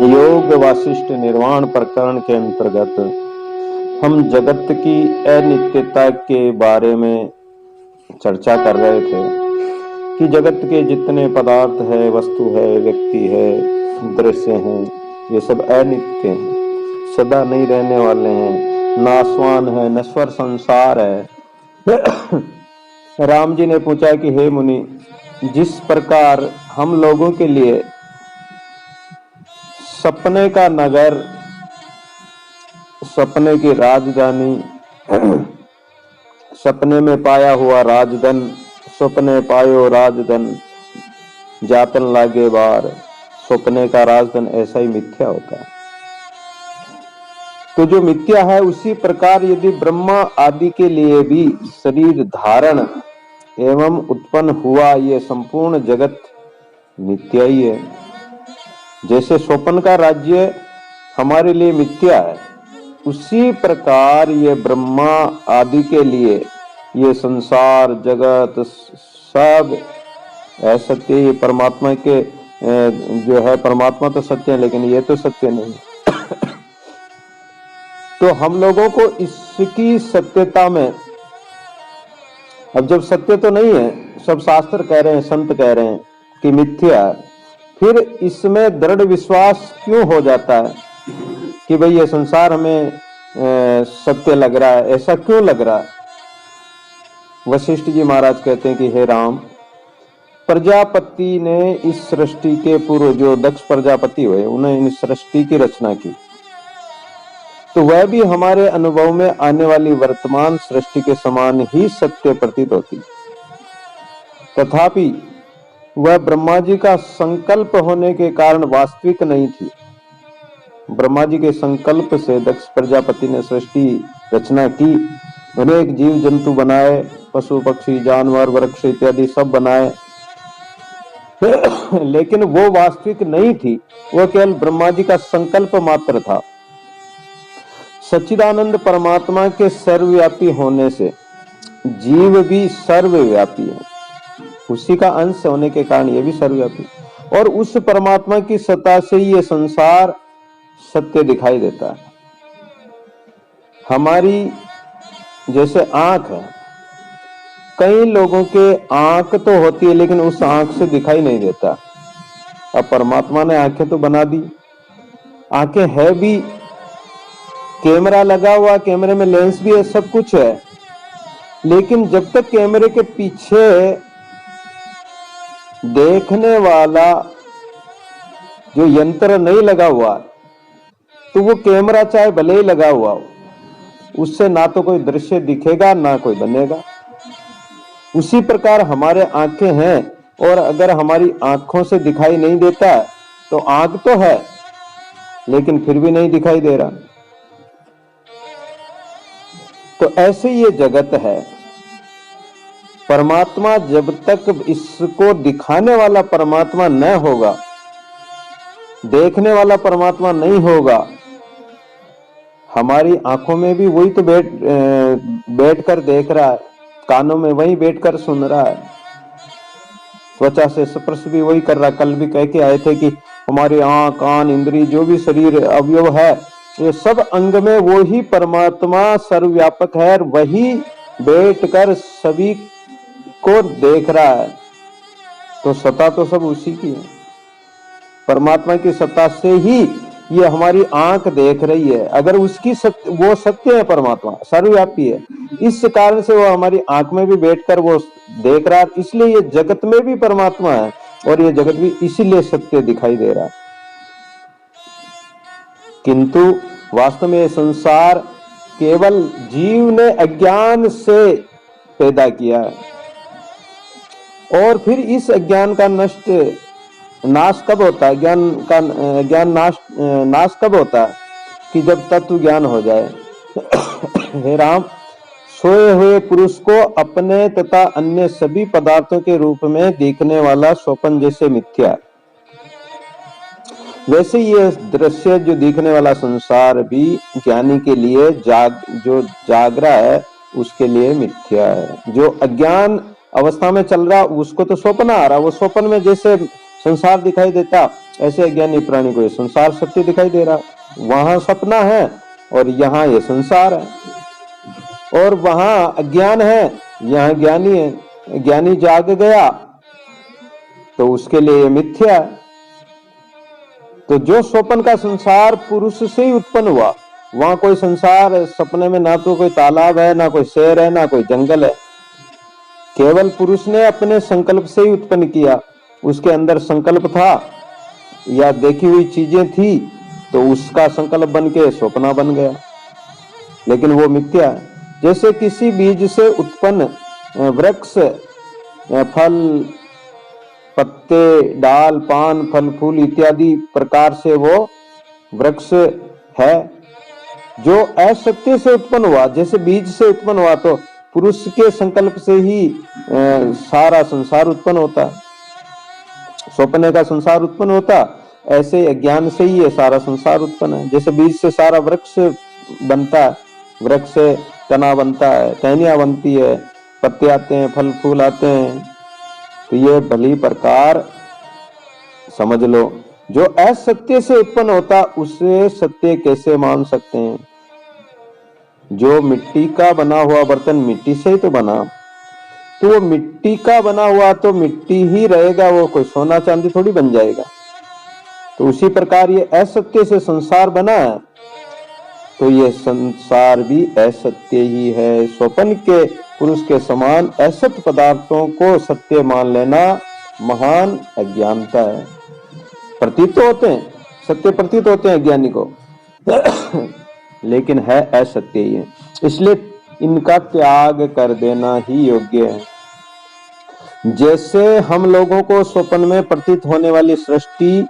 योग वासिष्ठ निर्वाण प्रकरण के अंतर्गत हम जगत की अनित्यता के बारे में चर्चा कर रहे थे कि जगत के जितने पदार्थ है, वस्तु है, व्यक्ति है, दृश्य हैं, ये सब अनित्य हैं, सदा नहीं रहने वाले हैं, नाशवान है, नश्वर संसार है। राम जी ने पूछा कि हे मुनि, जिस प्रकार हम लोगों के लिए सपने का नगर, सपने की राजधानी, सपने में पाया हुआ राजधन, सपने पायो राजधन, जातन लागे बार, सपने का राजधन ऐसा ही मिथ्या होता है। तो जो मिथ्या है उसी प्रकार यदि ब्रह्मा आदि के लिए भी शरीर धारण एवं उत्पन्न हुआ ये संपूर्ण जगत मिथ्या ही है। जैसे स्वप्न का राज्य हमारे लिए मिथ्या है, उसी प्रकार ये ब्रह्मा आदि के लिए ये संसार जगत सब असत्य। ये परमात्मा के जो है, परमात्मा तो सत्य है लेकिन ये तो सत्य नहीं। तो हम लोगों को इसकी सत्यता में, अब जब सत्य तो नहीं है, सब शास्त्र कह रहे हैं, संत कह रहे हैं कि मिथ्या है, फिर इसमें दृढ़ विश्वास क्यों हो जाता है कि भाई ये संसार हमें सत्य लग रहा है? ऐसा क्यों लग रहा है? वशिष्ठ जी महाराज कहते हैं कि हे राम, प्रजापति ने इस सृष्टि के पूर्व जो दक्ष प्रजापति हुए, उन्हें इस सृष्टि की रचना की, तो वह भी हमारे अनुभव में आने वाली वर्तमान सृष्टि के समान ही सत्य प्रतीत होती। तथापि वह ब्रह्मा जी का संकल्प होने के कारण वास्तविक नहीं थी। ब्रह्मा जी के संकल्प से दक्ष प्रजापति ने सृष्टि रचना की, अनेक जीव जंतु बनाए, पशु पक्षी जानवर वृक्ष इत्यादि सब बनाए, लेकिन वो वास्तविक नहीं थी, वो केवल ब्रह्मा जी का संकल्प मात्र था। सच्चिदानंद परमात्मा के सर्वव्यापी होने से जीव भी सर्वव्यापी है, उसी का अंश होने के कारण ये भी सर्वव्यापी, और उस परमात्मा की सत्ता से ये संसार सत्य दिखाई देता है। हमारी जैसे आंख है, कई लोगों के आंख तो होती है लेकिन उस आंख से दिखाई नहीं देता। अब परमात्मा ने आंखें तो बना दी, आंखें है भी, कैमरा लगा हुआ, कैमरे में लेंस भी है, सब कुछ है, लेकिन जब तक कैमरे के पीछे देखने वाला जो यंत्र नहीं लगा हुआ, तो वो कैमरा चाहे भले ही लगा हुआ हो, उससे ना तो कोई दृश्य दिखेगा ना कोई बनेगा। उसी प्रकार हमारे आंखें हैं, और अगर हमारी आंखों से दिखाई नहीं देता तो आंख तो है लेकिन फिर भी नहीं दिखाई दे रहा। तो ऐसे ये जगत है। परमात्मा जब तक इसको दिखाने वाला परमात्मा न होगा, देखने वाला परमात्मा नहीं होगा, हमारी आंखों में भी वही तो बैठकर देख रहा है, कानों में वही बैठकर सुन रहा है, त्वचा से स्पर्श भी वही कर रहा। कल भी कह के आए थे कि हमारी आंख कान इंद्रिय जो भी शरीर अवयव है, ये सब अंग में वो ही परमात्मा सर्वव्यापक है, और वही बैठकर सभी को देख रहा है। तो सत्ता तो सब उसी की है, परमात्मा की सत्ता से ही ये हमारी आंख देख रही है। अगर उसकी वो सत्य है, परमात्मा सर्वव्यापी है, इस कारण से वो हमारी आंख में भी बैठकर वो देख रहा है, इसलिए ये जगत में भी परमात्मा है, और ये जगत भी इसीलिए सत्य दिखाई दे रहा है। किंतु वास्तव में संसार केवल जीव ने अज्ञान से पैदा किया है, और फिर इस अज्ञान का नाश कब होता है? ज्ञान नाश कब होता है? कि जब तत्व ज्ञान हो जाए। हे राम, सोए हुए पुरुष को अपने तथा अन्य सभी पदार्थों के रूप में देखने वाला स्वप्न जैसे मिथ्या है, वैसे ये दृश्य जो दिखने वाला संसार भी ज्ञानी के लिए जो जाग रहा है उसके लिए मिथ्या है। जो अज्ञान अवस्था में चल रहा उसको तो स्वप्न आ रहा, वो स्वप्न में जैसे संसार दिखाई देता ऐसे अज्ञानी प्राणी को ये संसार सत्य दिखाई दे रहा, वहां सपना है और यहाँ ये संसार है। और वहां अज्ञान है, यहाँ ज्ञानी है। ज्ञानी जाग गया तो उसके लिए मिथ्या है। तो जो स्वप्न का संसार पुरुष से ही उत्पन्न हुआ, वहां कोई संसार सपने में ना तो कोई तालाब है, ना कोई शहर है, ना कोई जंगल है। केवल पुरुष ने अपने संकल्प से ही उत्पन्न किया। उसके अंदर संकल्प था या देखी हुई चीजें थी, तो उसका संकल्प बन के स्वप्न बन गया, लेकिन वो मिथ्या है। जैसे किसी बीज से उत्पन्न वृक्ष, फल, पत्ते, डाल, पान, फल, फूल इत्यादि प्रकार से वो वृक्ष है, जो असत्य से उत्पन्न हुआ। जैसे बीज से उत्पन्न हुआ तो पुरुष के संकल्प से ही सारा संसार उत्पन्न होता, स्वप्न का संसार उत्पन्न होता, ऐसे अज्ञान से ही ये सारा संसार उत्पन्न है। जैसे बीज से सारा वृक्ष बनता है, वृक्ष से तना बनता है, टहनियां बनती है, पत्ते आते हैं, फल फूल आते हैं। तो ये भली प्रकार समझ लो, जो असत्य से उत्पन्न होता उसे सत्य कैसे मान सकते हैं? जो मिट्टी का बना हुआ बर्तन मिट्टी से ही तो बना, तो वो मिट्टी का बना हुआ तो मिट्टी ही रहेगा, वो कोई सोना चांदी थोड़ी बन जाएगा। तो उसी प्रकार ये असत्य से संसार बना है, तो ये संसार भी असत्य ही है। स्वप्न के पुरुष के समान असत्य पदार्थों को सत्य मान लेना महान अज्ञानता है। प्रतीत तो होते हैं, सत्य प्रतीत होते हैं अज्ञानी को, लेकिन है असत्य ही है। इसलिए इनका त्याग कर देना ही योग्य है। जैसे हम लोगों को स्वप्न में प्रतीत होने वाली सृष्टि,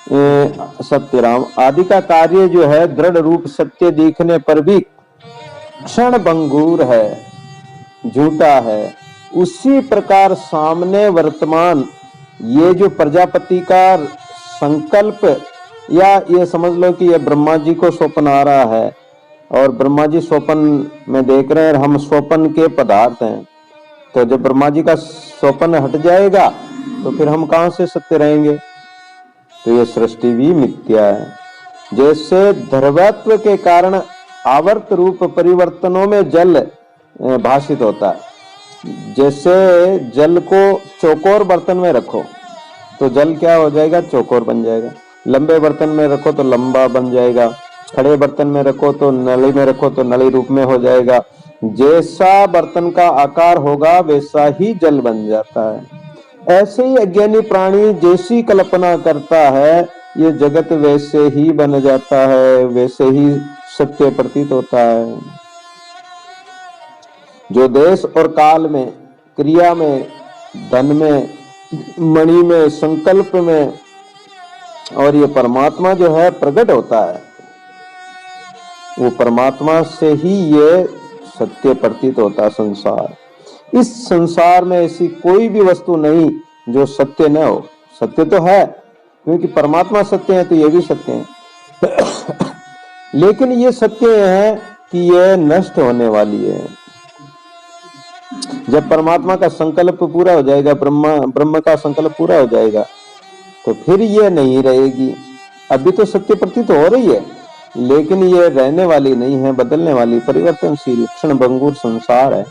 सत्यराम आदि का कार्य जो है दृढ़ रूप सत्य दिखने पर भी क्षण भंगुर है, झूठा है, उसी प्रकार सामने वर्तमान ये जो प्रजापति का संकल्प, या ये समझ लो कि ये ब्रह्मा जी को स्वप्न आ रहा है और ब्रह्मा जी स्वप्न में देख रहे हैं, हम स्वप्न के पदार्थ हैं। तो जब ब्रह्मा जी का स्वप्न हट जाएगा तो फिर हम कहां से सत्य रहेंगे? तो ये सृष्टि भी मिथ्या है। जैसे ध्रुवत्व के कारण आवर्त रूप परिवर्तनों में जल भाषित होता है। जैसे जल को चौकोर बर्तन में रखो तो जल क्या हो जाएगा? चौकोर बन जाएगा। लंबे बर्तन में रखो तो लंबा बन जाएगा। खड़े बर्तन में रखो तो नली में रखो तो नली रूप में हो जाएगा। जैसा बर्तन का आकार होगा वैसा ही जल बन जाता है। ऐसे ही अज्ञानी प्राणी जैसी कल्पना करता है, ये जगत वैसे ही बन जाता है, वैसे ही सत्य प्रतीत होता है। जो देश और काल में, क्रिया में, धन में, मणि में, संकल्प में और ये परमात्मा जो है प्रकट होता है, वो परमात्मा से ही ये सत्य प्रतीत होता संसार। इस संसार में ऐसी कोई भी वस्तु नहीं जो सत्य न हो। सत्य तो है, क्योंकि परमात्मा सत्य है तो ये भी सत्य है। लेकिन ये सत्य है कि ये नष्ट होने वाली है। जब परमात्मा का संकल्प पूरा हो जाएगा, ब्रह्म का संकल्प पूरा हो जाएगा, तो फिर ये नहीं रहेगी। अभी तो सत्य प्रतीत हो रही है, लेकिन ये रहने वाली नहीं है, बदलने वाली, परिवर्तनशील, क्षण भंगुर संसार है।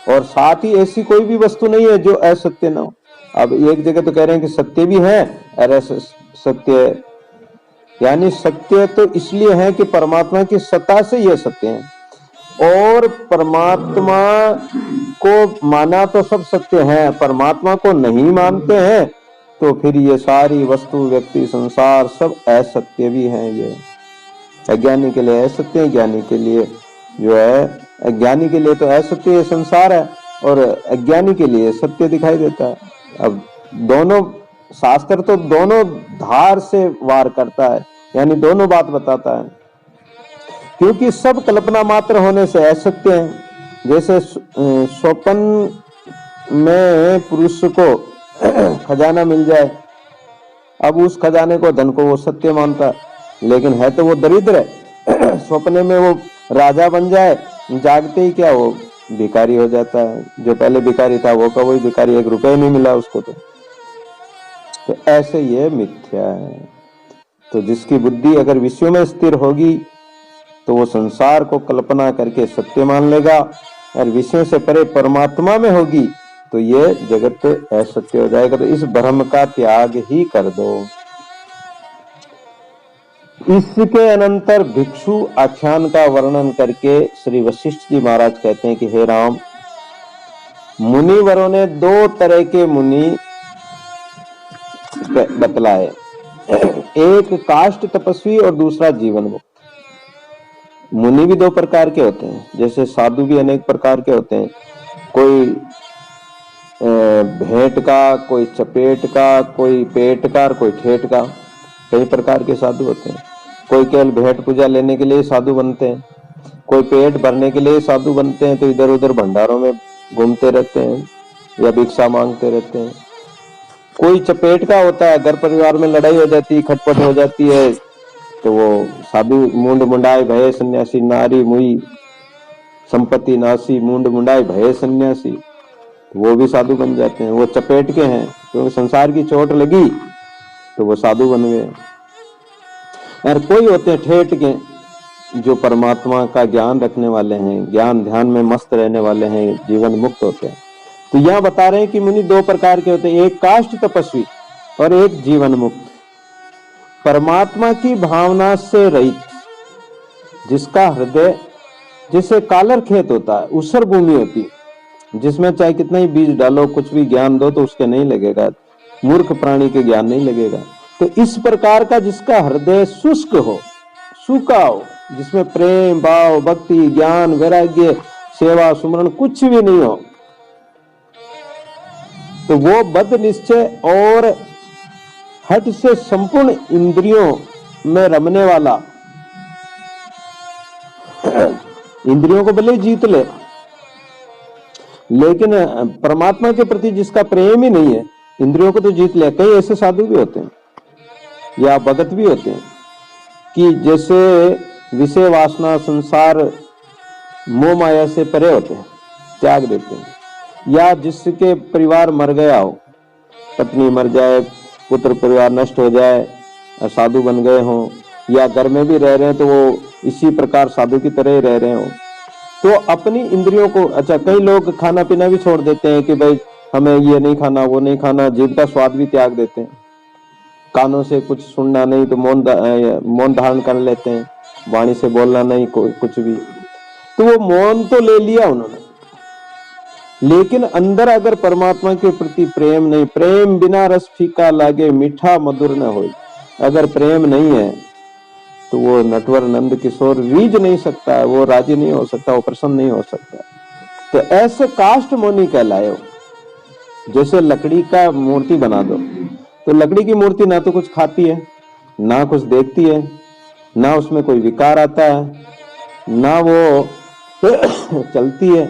और साथ ही ऐसी कोई भी वस्तु नहीं है जो असत्य न हो। अब एक जगह तो कह रहे हैं कि सत्य भी है, अरे सत्य यानी सत्य तो इसलिए है कि परमात्मा की सत्ता से ये सत्य है, और परमात्मा को माना तो सब सत्य है, परमात्मा को नहीं मानते हैं तो फिर ये सारी वस्तु, व्यक्ति, संसार सब असत्य भी हैं। ये अज्ञानी के लिए असत्य है, ज्ञानी के लिए जो है, अज्ञानी के लिए तो असत्य संसार है और अज्ञानी के लिए सत्य दिखाई देता है। अब दोनों शास्त्र तो दोनों धार से वार करता है, यानी दोनों बात बताता है, क्योंकि सब कल्पना मात्र होने से असत्य है। जैसे स्वप्न में पुरुष को खजाना मिल जाए, अब उस खजाने को, धन को वो सत्य मानता है, लेकिन है तो वो दरिद्र है। स्वप्न में वो राजा बन जाए, जागते ही क्या वो भिखारी हो जाता है। जो पहले भिखारी था वो का वही भिखारी, 1 रुपया नहीं मिला उसको। तो तो ऐसे ये मिथ्या है। तो जिसकी बुद्धि अगर विषयों में स्थिर होगी तो वो संसार को कल्पना करके सत्य मान लेगा, और विषयों से परे परमात्मा में होगी तो ये जगत असत्य हो जाएगा। तो इस भ्रम का त्याग ही कर दो। इसके अनंतर भिक्षु आख्यान का वर्णन करके श्री वशिष्ठ जी महाराज कहते हैं कि हे राम, मुनिवरों ने दो तरह के मुनि बतलाए, एक काष्ट तपस्वी और दूसरा जीवन मुक्त। मुनि भी दो प्रकार के होते हैं, जैसे साधु भी अनेक प्रकार के होते हैं, कोई भेंट का, कोई चपेट का, कोई पेट का और कोई ठेठ का, कई प्रकार के साधु होते हैं। कोई केवल भेंट पूजा लेने के लिए साधु बनते हैं, कोई पेट भरने के लिए साधु बनते हैं, तो इधर उधर भंडारों में घूमते रहते हैं या भिक्षा मांगते रहते हैं। कोई चपेट का होता है, घर परिवार में लड़ाई हो जाती है, खटपट हो जाती है, तो वो साधु मुंड मुंडाई भय सन्यासी, नारी मुई संपत्ति नासी, मुंड मुंडाई भय सन्यासी, वो भी साधु बन जाते हैं। वो चपेट के हैं क्योंकि संसार की चोट लगी तो वो साधु बन गए। और कोई होते हैं ठेठ के, जो परमात्मा का ज्ञान रखने वाले हैं, ज्ञान ध्यान में मस्त रहने वाले हैं, जीवन मुक्त होते हैं। तो यहाँ बता रहे हैं कि मुनि दो प्रकार के होते हैं, एक काष्ट तपस्वी और एक जीवन मुक्त। परमात्मा की भावना से रहित, जिसका हृदय जैसे कालर खेत होता है, ऊसर भूमि होती है, जिसमें चाहे कितना ही बीज डालो, कुछ भी ज्ञान दो तो उसके नहीं लगेगा, मूर्ख प्राणी के ज्ञान नहीं लगेगा। तो इस प्रकार का जिसका हृदय शुष्क हो, सूखा हो, जिसमें प्रेम भाव भक्ति ज्ञान वैराग्य सेवा सुमरण कुछ भी नहीं हो, तो वो बद निश्चय और हट से संपूर्ण इंद्रियों में रमने वाला, इंद्रियों को भले जीत ले, लेकिन परमात्मा के प्रति जिसका प्रेम ही नहीं है, इंद्रियों को तो जीत ले। कई ऐसे साधु भी होते हैं या भगत भी होते हैं कि जैसे विषय वासना संसार मोह माया से परे होते हैं, त्याग देते हैं, या जिसके परिवार मर गया हो, पत्नी मर जाए, पुत्र परिवार नष्ट हो जाए, साधु बन गए हों, या घर में भी रह रहे हैं तो वो इसी प्रकार साधु की तरह ही रह रहे हो, तो अपनी इंद्रियों को, अच्छा कई लोग खाना पीना भी छोड़ देते हैं कि भाई हमें ये नहीं खाना वो नहीं खाना, जीभ का स्वाद भी त्याग देते हैं, कानों से कुछ सुनना नहीं तो मौन धारण कर लेते हैं, वाणी से बोलना नहीं कुछ भी, तो वो मौन तो ले लिया उन्होंने, लेकिन अंदर अगर परमात्मा के प्रति प्रेम नहीं, प्रेम बिना रस फीका लागे मीठा मधुर न हो, अगर प्रेम नहीं है तो वो नटवर नंद किशोर रीझ नहीं सकता है, वो राजी नहीं हो सकता, वो प्रसन्न नहीं हो सकता। तो ऐसे काष्ट मुनि कहलाए हो। जैसे लकड़ी का मूर्ति बना दो, तो लकड़ी की मूर्ति ना तो कुछ खाती है, ना कुछ देखती है, ना उसमें कोई विकार आता है, ना वो चलती है,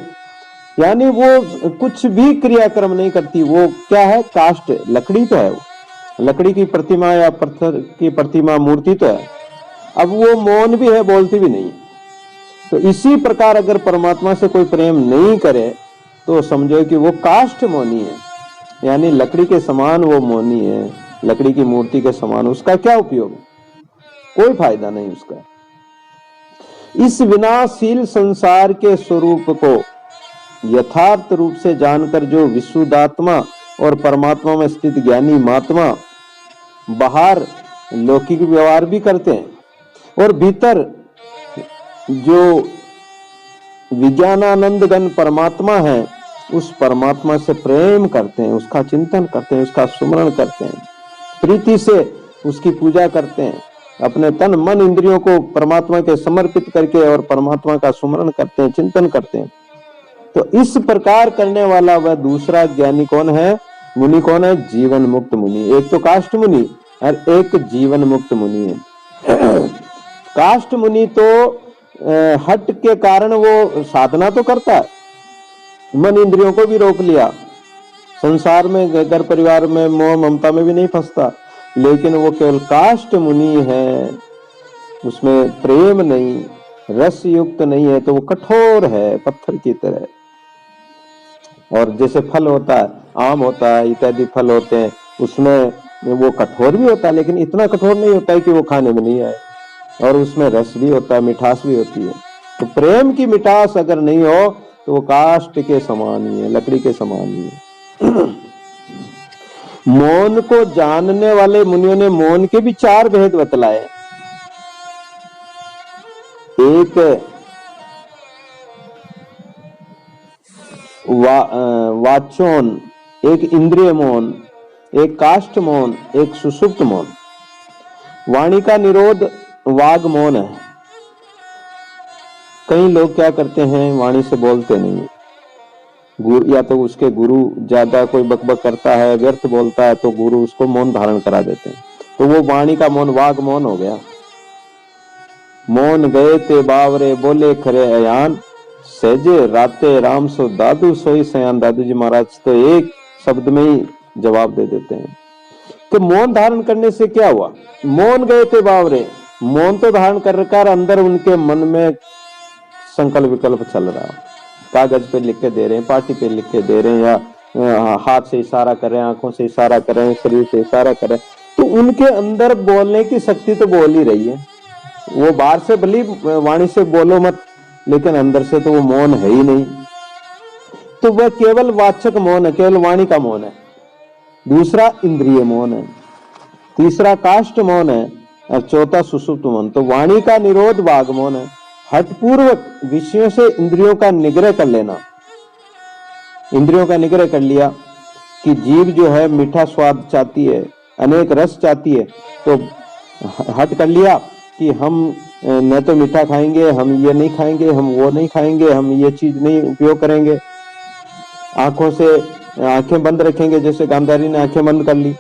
यानी वो कुछ भी क्रियाक्रम नहीं करती। वो क्या है? काष्ट, लकड़ी तो है, वो लकड़ी की प्रतिमा या पत्थर की प्रतिमा मूर्ति तो है, अब वो मौन भी है, बोलती भी नहीं है। तो इसी प्रकार अगर परमात्मा से कोई प्रेम नहीं करे तो समझो कि वो काष्ट मौनी है, यानी लकड़ी के समान वो मौनी है, लकड़ी की मूर्ति के समान। उसका क्या उपयोग? कोई फायदा नहीं उसका। इस विनाशील संसार के स्वरूप को यथार्थ रूप से जानकर जो विशुद्धात्मा और परमात्मा में स्थित ज्ञानी महात्मा बाहर लौकिक व्यवहार भी करते हैं और भीतर जो विज्ञानानंद घन परमात्मा है, उस परमात्मा से प्रेम करते हैं, उसका चिंतन करते हैं, उसका सुमरण करते हैं, प्रीति से उसकी पूजा करते हैं, अपने तन मन इंद्रियों को परमात्मा के समर्पित करके और परमात्मा का सुमरण करते हैं, चिंतन करते हैं। तो इस प्रकार करने वाला वह दूसरा ज्ञानी कौन है? मुनि कौन है? जीवन मुक्त मुनि। एक तो काष्ट मुनि और एक जीवन मुक्त मुनि है। काष्ट मुनि तो हट के कारण वो साधना तो करता है, मन इंद्रियों को भी रोक लिया, संसार में घर परिवार में मोह ममता में भी नहीं फंसता, लेकिन वो केवल काष्ट मुनि है, उसमें प्रेम नहीं, रस युक्त नहीं है, तो वो कठोर है, पत्थर की तरह। और जैसे फल होता है, आम होता है, इत्यादि फल होते हैं, उसमें वो कठोर भी होता है, लेकिन इतना कठोर नहीं होता है कि वो खाने में नहीं आए, और उसमें रस भी होता है, मिठास भी होती है। तो प्रेम की मिठास अगर नहीं हो तो वो काष्ठ के समान ही है, लकड़ी के समान ही है। मौन को जानने वाले मुनियों ने मौन के भी 4 भेद बतलाए। एक वाचोन, एक इंद्रिय मौन, एक काष्ठ मौन, एक सुषुप्त मौन। वाणी का निरोध वाग मौन है। कई लोग क्या करते हैं, वाणी से बोलते नहीं है। गुरु या तो उसके गुरु ज्यादा कोई बकबक करता है, व्यर्थ बोलता है, तो गुरु उसको मौन धारण करा देते हैं, तो वो वाणी का मौन वाग मौन हो गया। मौन गए ते बावरे बोले खरे अयान, सहजे राते राम सो दादू सोई सयान। दादू जी महाराज तो एक शब्द में ही जवाब दे देते हैं। तो मौन धारण करने से क्या हुआ? मौन गए थे बावरे, मौन तो धारण कर रखा, अंदर उनके मन में संकल्प विकल्प चल रहा, कागज पे लिख के दे रहे हैं, पार्टी पे लिख के दे रहे हैं, या हाथ से इशारा कर रहे हैं, आंखों से इशारा कर रहे हैं, शरीर से इशारा कर रहे हैं, तो उनके अंदर बोलने की शक्ति तो बोल ही रही है। वो बाहर से भली वाणी से बोलो मत, लेकिन अंदर से तो वो मौन है ही नहीं। तो वह केवल वाचक मौन है, केवल वाणी का मौन है। दूसरा इंद्रिय मौन है, तीसरा काष्ठ मौन है, और चौथा सुषुप्त मौन। तो वाणी का निरोध वाग मौन है। हठपूर्वक विषयों से इंद्रियों का निग्रह कर लेना। इंद्रियों का निग्रह कर लिया कि जीव जो है मीठा स्वाद चाहती है, अनेक रस चाहती है, तो हट कर लिया कि हम न तो मीठा खाएंगे, हम ये नहीं खाएंगे, हम वो नहीं खाएंगे, हम ये चीज नहीं उपयोग करेंगे। आंखों से आंखें बंद रखेंगे, जैसे गांधारी ने आंखें बंद कर ली,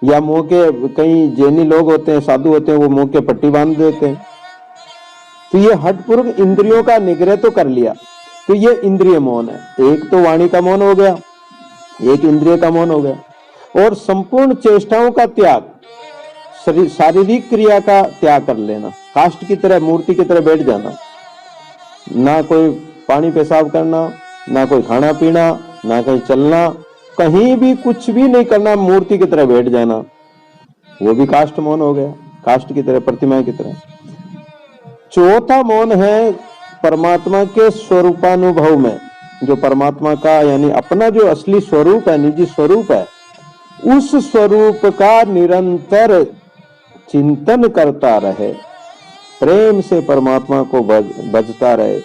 या मुंह के, कई जैनी लोग होते हैं, साधु होते हैं, वो मुंह के पट्टी बांध देते हैं। तो ये हठपूर्वक इंद्रियों का निग्रह तो कर लिया, तो ये इंद्रिय मौन है। एक तो वाणी का मौन हो गया, एक इंद्रिय का मौन हो गया। और संपूर्ण चेष्टाओं का त्याग, शारीरिक क्रिया का त्याग कर लेना, काष्ठ की तरह, मूर्ति की तरह बैठ जाना, ना कोई पानी पेशाब करना, ना कोई खाना पीना, ना कहीं चलना, कहीं भी कुछ भी नहीं करना, मूर्ति की तरह बैठ जाना, वो भी काष्ठ मौन हो गया, काष्ठ की तरह, प्रतिमा की तरह। चौथा मौन है परमात्मा के स्वरूपानुभव में, जो परमात्मा का यानी अपना जो असली स्वरूप है, निजी स्वरूप है, उस स्वरूप का निरंतर चिंतन करता रहे, प्रेम से परमात्मा को भजता रहे,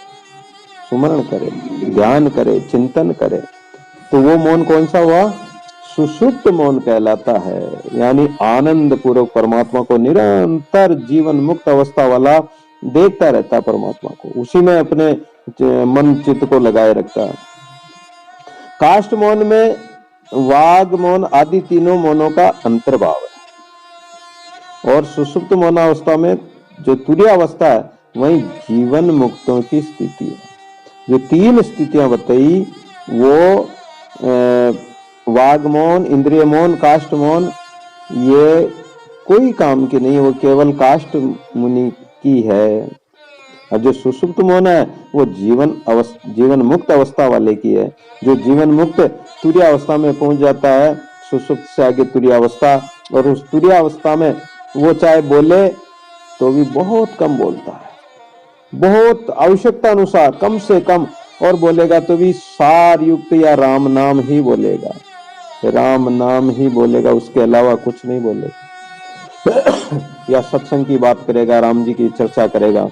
सुमरण करे, ध्यान करे, चिंतन करे। तो वो मौन कौन सा हुआ? सुषुप्त मौन कहलाता है। यानी आनंद पूर्वक परमात्मा को निरंतर जीवन मुक्त अवस्था वाला देखता रहता, परमात्मा को उसी में अपने मन चित्त को लगाए रखता है। काष्ठ मौन में वाग मौन आदि तीनों मौनों का अंतर्भाव है, और सुषुप्त मौनावस्था में जो तुरीय अवस्था है वही जीवन मुक्तों की स्थिति है। जो 3 स्थितियां बताई, वो वाग मौन, इंद्रिय मौन, काष्ठ मौन, ये कोई काम की नहीं, वो केवल काष्ठ मुनि की है। और जो सुषुप्त मौन है वो जीवन मुक्त अवस्था वाले की है। जो जीवन मुक्त तुरीय अवस्था में पहुंच जाता है, सुषुप्त से आगे तुरीय अवस्था, और उस तुरीय अवस्था में वो चाहे बोले तो भी बहुत कम बोलता है, बहुत आवश्यकता अनुसार कम से कम, और बोलेगा तो भी सार युक्त या राम नाम ही बोलेगा, राम नाम ही बोलेगा, उसके अलावा कुछ नहीं बोलेगा। या सत्संग की बात करेगा, राम जी की चर्चा करेगा,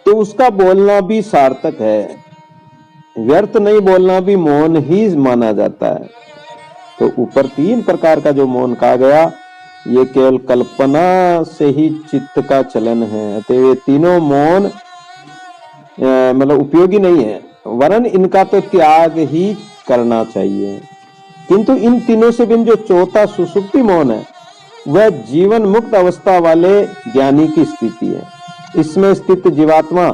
तो उसका बोलना भी सार्थक है। व्यर्थ नहीं बोलना भी मौन ही माना जाता है। तो ऊपर 3 प्रकार का जो मौन कहा गया, ये केवल कल्पना से ही चित्त का चलन है। तो ये तीनों मौन मतलब उपयोगी नहीं है, वरन इनका तो त्याग ही करना चाहिए। किंतु इन तीनों से भी जो चौथा सुषुप्ति मौन है, वह जीवन मुक्त अवस्था वाले ज्ञानी की स्थिति है। इसमें स्थित जीवात्मा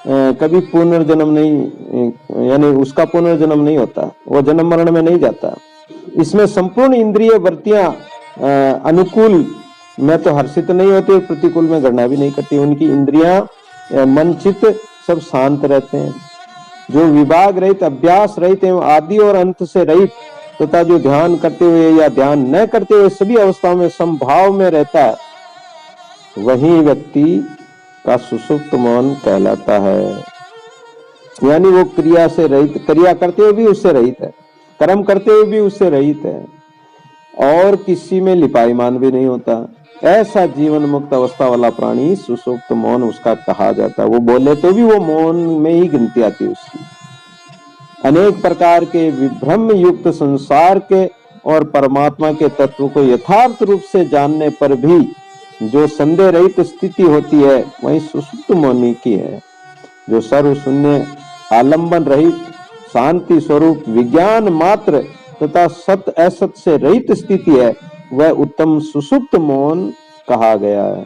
कभी पुनर्जन्म नहीं, यानी उसका पुनर्जन्म नहीं होता, वो जन्म मरण में नहीं जाता। इसमें संपूर्ण इंद्रिय वृत्तियां अनुकूल में तो हर्षित नहीं होती, प्रतिकूल में गणना भी नहीं करती। उनकी इंद्रियां मन चित्त सब शांत रहते हैं। जो विभाग रहित, अभ्यास रहित एवं आदि और अंत से रहित तथा जो ध्यान करते हुए या ध्यान न करते हुए सभी अवस्थाओं में समभाव में रहता है, वही व्यक्ति का सुषुप्त मौन कहलाता है। यानी वो क्रिया से रहित, क्रिया करते हुए भी उससे रहित है, कर्म करते हुए भी उससे रहित है, और किसी में लिपाईमान भी नहीं होता। ऐसा जीवन मुक्त अवस्था वाला प्राणी सुषुप्त मौन उसका कहा जाता है। वो बोले तो भी वो मौन में ही गिनती आती है उसकी। अनेक प्रकार के विभ्रम युक्त संसार के और परमात्मा के तत्व को यथार्थ रूप से जानने पर भी जो संदेह रहित स्थिति होती है, वही सुषुप्त मौनी की है। जो सर्व शून्य, आलंबन रहित, शांति स्वरूप, विज्ञान मात्र तथा सत असत से रहित स्थिति है, वह उत्तम सुषुप्त मौन कहा गया है।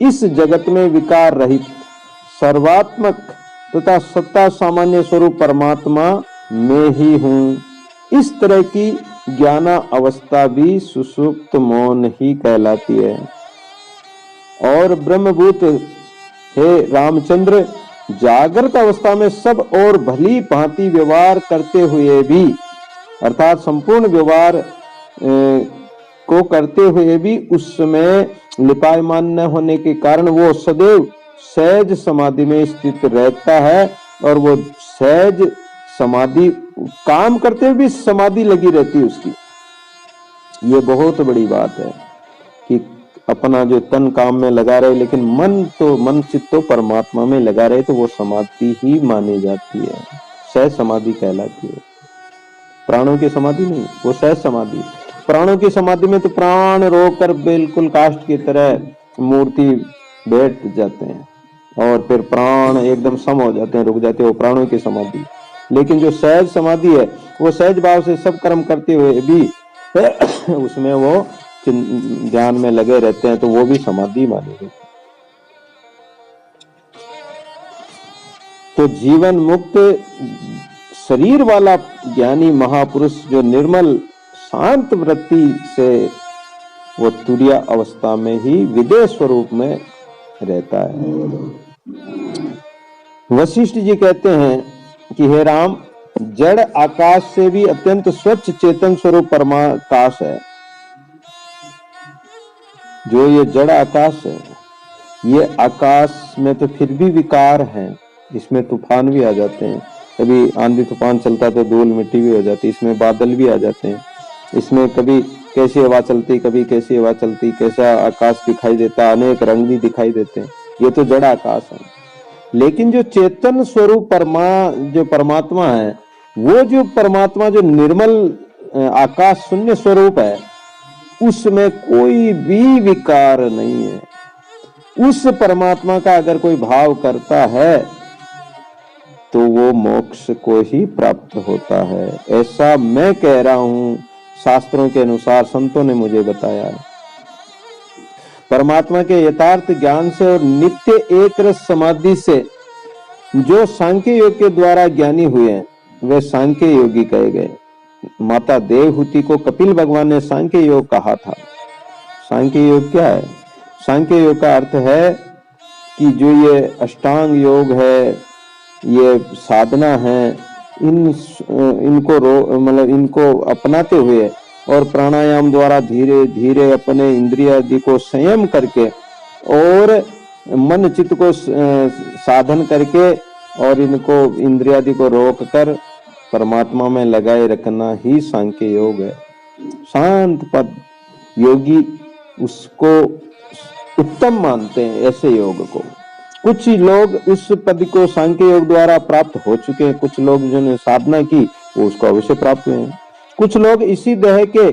इस जगत में विकार रहित, सर्वात्मक तथा सत्ता सामान्य स्वरूप परमात्मा में ही हूं, इस तरह की ज्ञाना अवस्था भी सुषुप्त मौन ही कहलाती है। और ब्रह्मभूत हे रामचंद्र, जागृत अवस्था में सब और भली भांति व्यवहार करते हुए भी, अर्थात संपूर्ण व्यवहार को करते हुए भी उसमें लिपायमान न होने के कारण वो सदैव सहज समाधि में स्थित रहता है। और वो सहज समाधि, काम करते हुए भी समाधि लगी रहती है उसकी। ये बहुत बड़ी बात है कि अपना जो तन काम में लगा रहे, लेकिन मन चित्त तो परमात्मा में लगा रहे, तो वो समाधि ही मानी जाती है, सहज समाधि कहलाती है। प्राणों की समाधि नहीं, वो सहज समाधि। प्राणों की समाधि में तो प्राण रोककर बिल्कुल काष्ठ की तरह मूर्ति बैठ जाते हैं और फिर प्राण एकदम सम हो जाते हैं, रुक जाते हैं, वो प्राणों की समाधि। लेकिन जो सहज समाधि है, वो सहज भाव से सब कर्म करते हुए भी उसमें वो ध्यान में लगे रहते हैं, तो वो भी समाधि मानेगी। तो जीवन मुक्त शरीर वाला ज्ञानी महापुरुष जो निर्मल शांत वृत्ति से वो तुरीय अवस्था में ही विदेह स्वरूप में रहता है। वशिष्ठ जी कहते हैं कि हे राम, जड़ आकाश से भी अत्यंत स्वच्छ चेतन स्वरूप परमाकाश है। जो ये जड़ आकाश है, ये आकाश में तो फिर भी विकार है, इसमें तूफान भी आ जाते हैं, कभी आंधी तूफान चलता तो धूल मिट्टी भी हो जाती, इसमें बादल भी आ जाते हैं, इसमें कभी कैसी हवा चलती, कभी कैसी हवा चलती, कैसा आकाश दिखाई देता, अनेक रंग भी दिखाई देते हैं। ये तो जड़ आकाश है। लेकिन जो चेतन स्वरूप जो परमात्मा है, वो जो परमात्मा जो निर्मल आकाश शून्य स्वरूप है, उसमें कोई भी विकार नहीं है। उस परमात्मा का अगर कोई भाव करता है तो वो मोक्ष को ही प्राप्त होता है। ऐसा मैं कह रहा हूं, शास्त्रों के अनुसार संतों ने मुझे बताया है। परमात्मा के यथार्थ ज्ञान से और नित्य एक रस समाधि से जो सांख्य योग के द्वारा ज्ञानी हुए हैं, वे सांख्य योगी कहे गए। माता देवहूति को कपिल भगवान ने सांख्य योग कहा था। सांख्य योग क्या है? सांख्य योग का अर्थ है कि जो ये अष्टांग योग है, ये साधना है, इनको अपनाते हुए और प्राणायाम द्वारा धीरे धीरे अपने इंद्रिय आदि को संयम करके और मन चित्त को साधन करके और इनको इंद्रिय आदि को रोक कर परमात्मा में लगाए रखना ही सांख्य योग है। शांत पद योगी उसको उत्तम मानते हैं, ऐसे योग को। कुछ लोग उस पद को सांख्य योग द्वारा प्राप्त हो चुके हैं, कुछ लोग जिन्होंने साधना की वो उसको अवश्य प्राप्त हुए हैं। कुछ लोग इसी देह के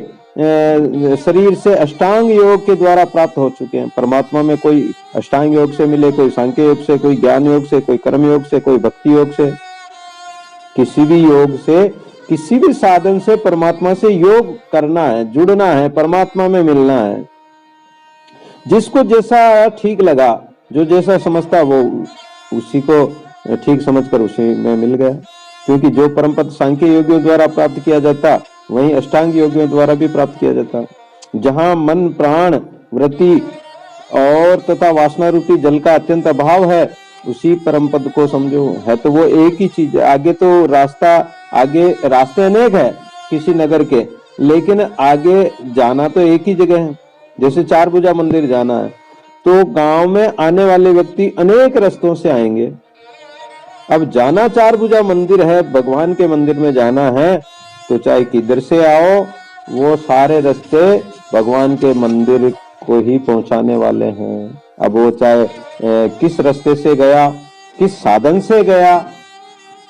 शरीर से अष्टांग योग के द्वारा प्राप्त हो चुके हैं। परमात्मा में कोई अष्टांग योग से मिले, कोई सांख्य योग से, कोई ज्ञान योग से, कोई कर्म योग से, कोई भक्ति योग से, किसी भी योग से, किसी भी साधन से परमात्मा से योग करना है, जुड़ना है, परमात्मा में मिलना है। जिसको जैसा ठीक लगा, जो जैसा समझता वो उसी को ठीक समझकर उसी में मिल गया। क्योंकि जो परम पद सांख्य योगियों द्वारा प्राप्त किया जाता, वहीं अष्टांग योगियों द्वारा भी प्राप्त किया जाता। जहां मन, प्राण, वृत्ति और तथा वासना रूपी जल का अत्यंत अभाव है, उसी परम पद को समझो। है तो वो एक ही चीज है। आगे तो रास्ते अनेक है, किसी नगर के, लेकिन आगे जाना तो एक ही जगह है। जैसे चार भुजा मंदिर जाना है तो गांव में आने वाले व्यक्ति अनेक रास्तों से आएंगे। अब जाना चार भुजा मंदिर है, भगवान के मंदिर में जाना है, तो चाहे किधर से आओ वो सारे रास्ते भगवान के मंदिर को ही पहुंचाने वाले हैं। अब वो चाहे किस रास्ते से गया, किस साधन से गया,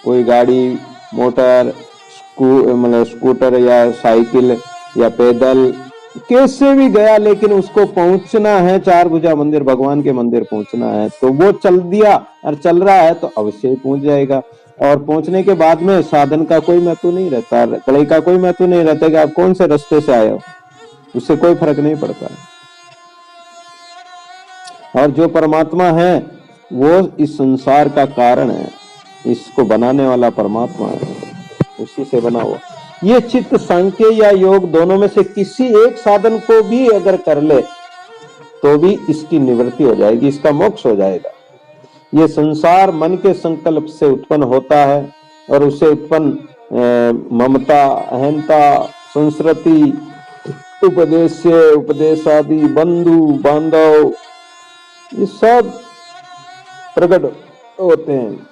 कोई गाड़ी, मोटर, मतलब स्कूटर या साइकिल या पैदल, कैसे भी गया, लेकिन उसको पहुंचना है चार भुजा मंदिर, भगवान के मंदिर पहुंचना है, तो वो चल दिया और चल रहा है तो अवश्य ही पहुंच जाएगा। और पहुंचने के बाद में साधन का कोई महत्व नहीं रहता, कड़ाई का कोई महत्व नहीं रहता कि आप कौन से रास्ते से आए हो, उससे कोई फर्क नहीं पड़ता। और जो परमात्मा है वो इस संसार का कारण है, इसको बनाने वाला परमात्मा है, उसी से बना हुआ। ये चित्त, सांख्य या योग दोनों में से किसी एक साधन को भी अगर कर ले तो भी इसकी निवृत्ति हो जाएगी, इसका मोक्ष हो जाएगा। ये संसार मन के संकल्प से उत्पन्न होता है और उससे उत्पन्न ममता, अहंता, संस्कृति, उपदेश्य, उपदेशादि, बंधु बांधव, ये सब प्रकट होते हैं।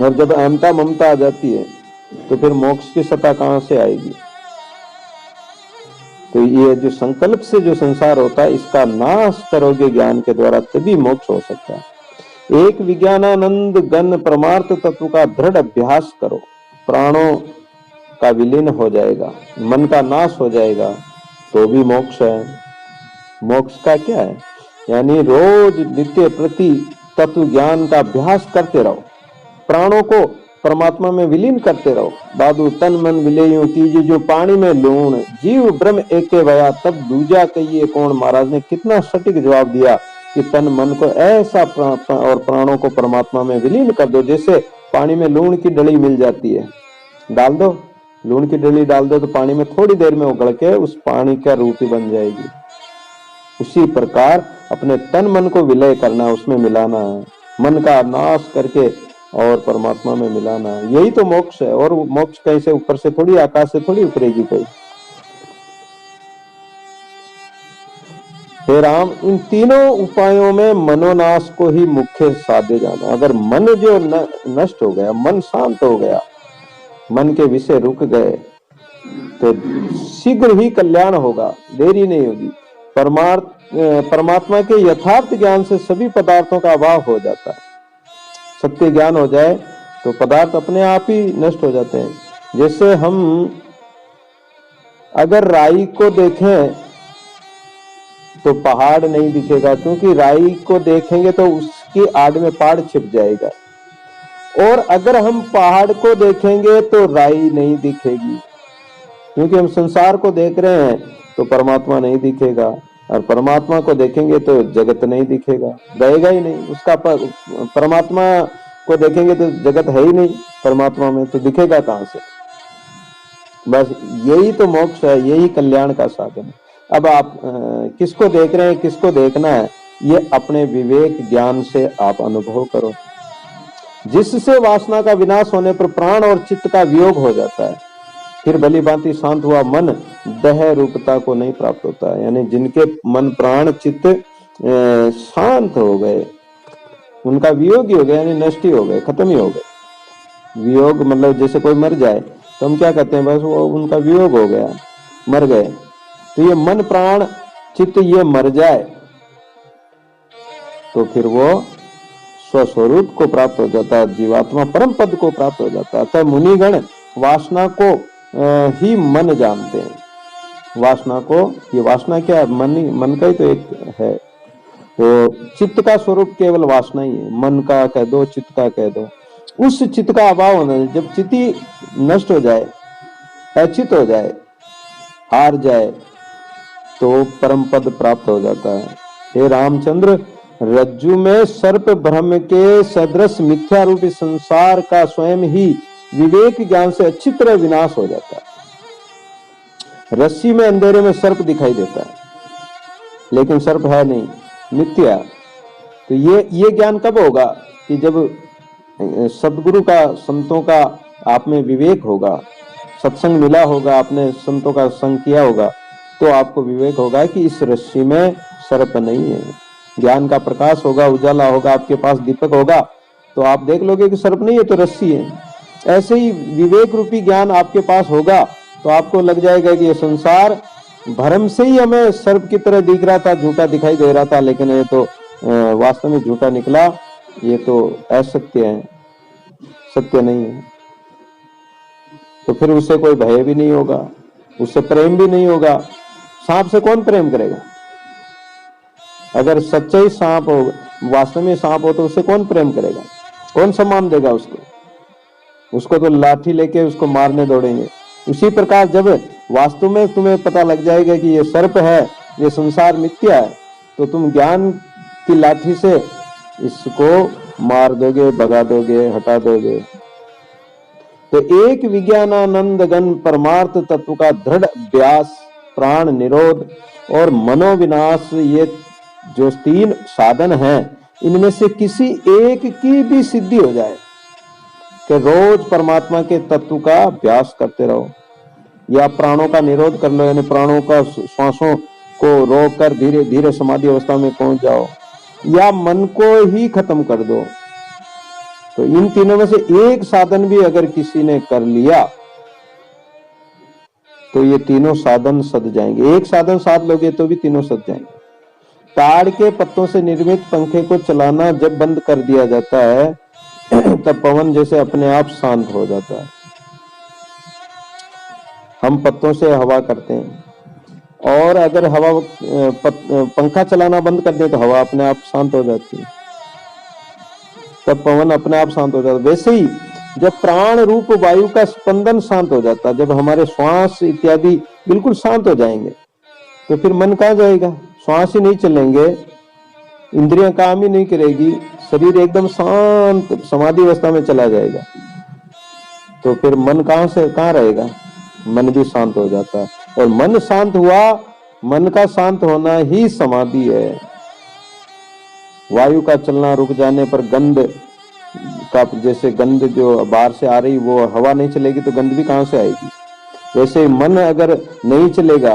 और जब अहंता ममता आ जाती है तो फिर मोक्ष की सत्ता कहां से आएगी? तो ये जो संकल्प से जो संसार होता है, इसका नाश करोगे ज्ञान के द्वारा, तभी मोक्ष हो सकता है। एक विज्ञानानंद गण परमार्थ तत्व का दृढ़ अभ्यास करो, प्राणों का विलीन हो जाएगा, मन का नाश हो जाएगा, तो भी मोक्ष है। मोक्ष का क्या है? यानी रोज नित्य प्रति तत्व ज्ञान का अभ्यास करते रहो, प्राणों को परमात्मा में विलीन करते रहो। दादू तन मन विलेयो कीजिए जो पानी में लूण, जीव ब्रह्म एके भया तब दूजा कहिए कौन। महाराज ने कितना सटीक जवाब दिया कि तन मन को ऐसा और प्राणों को परमात्मा में विलीन कर दो, जैसे पानी में लूण की डली मिल जाती है, डाल दो, लूण की डली डाल दो तो पानी में थोड़ी देर में उगल के उस पानी का रूप ही बन जाएगी। उसी प्रकार अपने तन मन को विलय करना, उसमें मिलाना है, मन का नाश करके और परमात्मा में मिलाना, यही तो मोक्ष है। और मोक्ष कहीं से ऊपर से थोड़ी, आकाश से थोड़ी उतरेगी कोई। हे राम, इन तीनों उपायों में मनोनाश को ही मुख्य साधे जाना। अगर मन जो नष्ट हो गया, मन शांत हो गया, मन के विषय रुक गए, तो शीघ्र ही कल्याण होगा, देरी नहीं होगी। परमात्मा के यथार्थ ज्ञान से सभी पदार्थों का अभाव हो जाता है। सत्य ज्ञान हो जाए तो पदार्थ अपने आप ही नष्ट हो जाते हैं। जैसे हम अगर राई को देखें तो पहाड़ नहीं दिखेगा, क्योंकि राई को देखेंगे तो उसकी आड़ में पहाड़ छिप जाएगा। और अगर हम पहाड़ को देखेंगे तो राई नहीं दिखेगी, क्योंकि हम संसार को देख रहे हैं तो परमात्मा नहीं दिखेगा। और परमात्मा को देखेंगे तो जगत नहीं दिखेगा, रहेगा ही नहीं उसका। परमात्मा को देखेंगे तो जगत है ही नहीं परमात्मा में, तो दिखेगा कहां से? बस यही तो मोक्ष है, यही कल्याण का साधन है। अब आप किसको देख रहे हैं, किसको देखना है, ये अपने विवेक ज्ञान से आप अनुभव करो, जिससे वासना का विनाश होने पर प्राण और चित्त का वियोग हो जाता है। फिर भली भांति शांत हुआ मन दह रूपता को नहीं प्राप्त होता है। यानी जिनके मन प्राण चित्त शांत हो गए, उनका वियोग ही हो गया, यानी नष्ट ही हो गए, खत्म ही हो गए। वियोग मतलब जैसे कोई मर जाए तो हम क्या कहते हैं, बस वो उनका वियोग हो गया, मर गए। तो ये मन प्राण चित्त ये मर जाए तो फिर वो स्वस्वरूप को प्राप्त हो जाता है, जीवात्मा परम पद को प्राप्त हो जाता है। अतः मुनिगण वासना को ही मन जानते हैं। वासना को, ये वासना क्या है? मन का ही तो एक है। तो चित्त का स्वरूप केवल वासना ही है, मन का कह दो, चित्त का कह दो। उस चित्त का अभाव होना, जब चित्त ही नष्ट हो जाए, अचित हो जाए, हार जाए, तो परम पद प्राप्त हो जाता है। हे रामचंद्र, रज्जु में सर्प भ्रम के सदृश मिथ्या रूपी संसार का स्वयं ही विवेक ज्ञान से अच्छी तरह विनाश हो जाता है। रस्सी में अंधेरे में सर्प दिखाई देता है, लेकिन सर्प है नहीं, मिथ्या। तो ये ज्ञान कब होगा? कि जब सदगुरु का, संतों का आप में विवेक होगा, सत्संग मिला होगा, आपने संतों का संग किया होगा, तो आपको विवेक होगा कि इस रस्सी में सर्प नहीं है। ज्ञान का प्रकाश होगा, उजाला होगा, आपके पास दीपक होगा, तो आप देख लोगे कि सर्प नहीं है तो रस्सी है। ऐसे ही विवेक रूपी ज्ञान आपके पास होगा तो आपको लग जाएगा कि ये संसार भ्रम से ही हमें सर्प की तरह दिख रहा था, झूठा दिखाई दे रहा था, लेकिन ये तो वास्तव में झूठा निकला, ये तो असत्य है, सत्य नहीं है। तो फिर उससे कोई भय भी नहीं होगा, उससे प्रेम भी नहीं होगा। सांप से कौन प्रेम करेगा? अगर सच्चा ही सांप हो, वास्तव में सांप हो, तो उससे कौन प्रेम करेगा? कौन सम्मान देगा उसको? उसको तो लाठी लेके उसको मारने दौड़ेंगे। उसी प्रकार जब वास्तव में तुम्हें पता लग जाएगा कि ये सर्प है, ये संसार मिथ्या है, तो तुम ज्ञान की लाठी से इसको मार दोगे, भगा दोगे, हटा दोगे। तो एक विज्ञानानंद गण परमार्थ तत्व का दृढ़ अभ्यास, प्राण निरोध और मनोविनाश, ये जो 3 साधन हैं, इनमें से किसी एक की भी सिद्धि हो जाए कि रोज परमात्मा के तत्व का अभ्यास करते रहो, या प्राणों का निरोध कर लो, यानी प्राणों का श्वासों को रोककर धीरे धीरे समाधि अवस्था में पहुंच जाओ, या मन को ही खत्म कर दो। तो इन तीनों में से एक साधन भी अगर किसी ने कर लिया तो ये तीनों साधन सद जाएंगे। एक साधन साध लोगे तो भी तीनों सद जाएंगे। ताड़ के पत्तों से निर्मित पंखे को चलाना जब बंद कर दिया जाता है तब पवन जैसे अपने आप शांत हो जाता है। हम पत्तों से हवा करते हैं, और अगर हवा पंखा चलाना बंद कर दे तो हवा अपने आप शांत हो जाती है, तब पवन अपने आप शांत हो जाता है। वैसे ही जब प्राण रूप वायु का स्पंदन शांत हो जाता है, जब हमारे श्वास इत्यादि बिल्कुल शांत हो जाएंगे, तो फिर मन कहाँ जाएगा? श्वास ही नहीं चलेंगे, इंद्रियां काम ही नहीं करेगी, शरीर एकदम शांत समाधि अवस्था में चला जाएगा, तो फिर मन कहाँ रहेगा? मन भी शांत हो जाता है। और मन शांत हुआ, मन का शांत होना ही समाधि है। वायु का चलना रुक जाने पर गंध का, जैसे गंध जो बाहर से आ रही, वो हवा नहीं चलेगी तो गंध भी कहां से आएगी? वैसे मन अगर नहीं चलेगा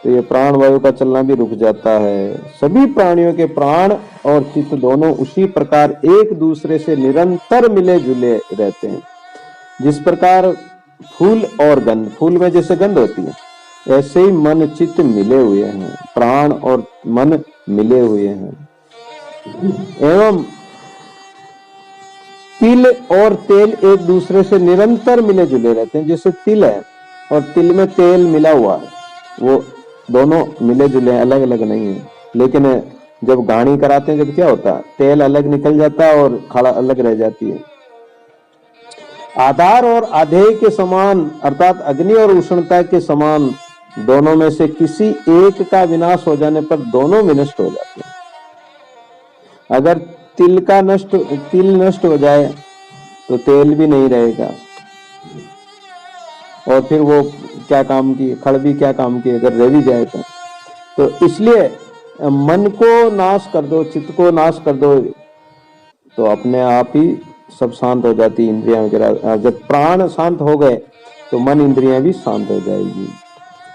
तो ये प्राण वायु का चलना भी रुक जाता है। सभी प्राणियों के प्राण और चित्त दोनों उसी प्रकार एक दूसरे से निरंतर मिले जुले रहते हैं। जिस प्रकार फूल और गंध, फूल में जैसे गंध होती है, ऐसे ही मन चित्त मिले हुए हैं, प्राण और मन मिले हुए हैं। एवं तिल और तेल एक दूसरे से निरंतर मिले जुले रहते हैं। जैसे तिल है और तिल में तेल मिला हुआ है, वो दोनों मिले जुले हैं, अलग अलग नहीं है। लेकिन जब घाणी कराते हैं, जब क्या होता है, तेल अलग निकल जाता है और खाड़ा अलग रह जाती है। आधार और आधेय के समान, अर्थात अग्नि और उष्णता के समान, दोनों में से किसी एक का विनाश हो जाने पर दोनों विनष्ट हो जाते हैं। अगर तिल नष्ट हो जाए तो तेल भी नहीं रहेगा, और फिर वो क्या काम की, खड़ भी क्या काम की अगर रह भी जाए तो इसलिए मन को नाश कर दो, चित्त को नाश कर दो, तो अपने आप ही सब शांत हो जाती, इंद्रियां वगैरह। जब प्राण शांत हो गए तो मन इंद्रियां भी शांत हो जाएगी,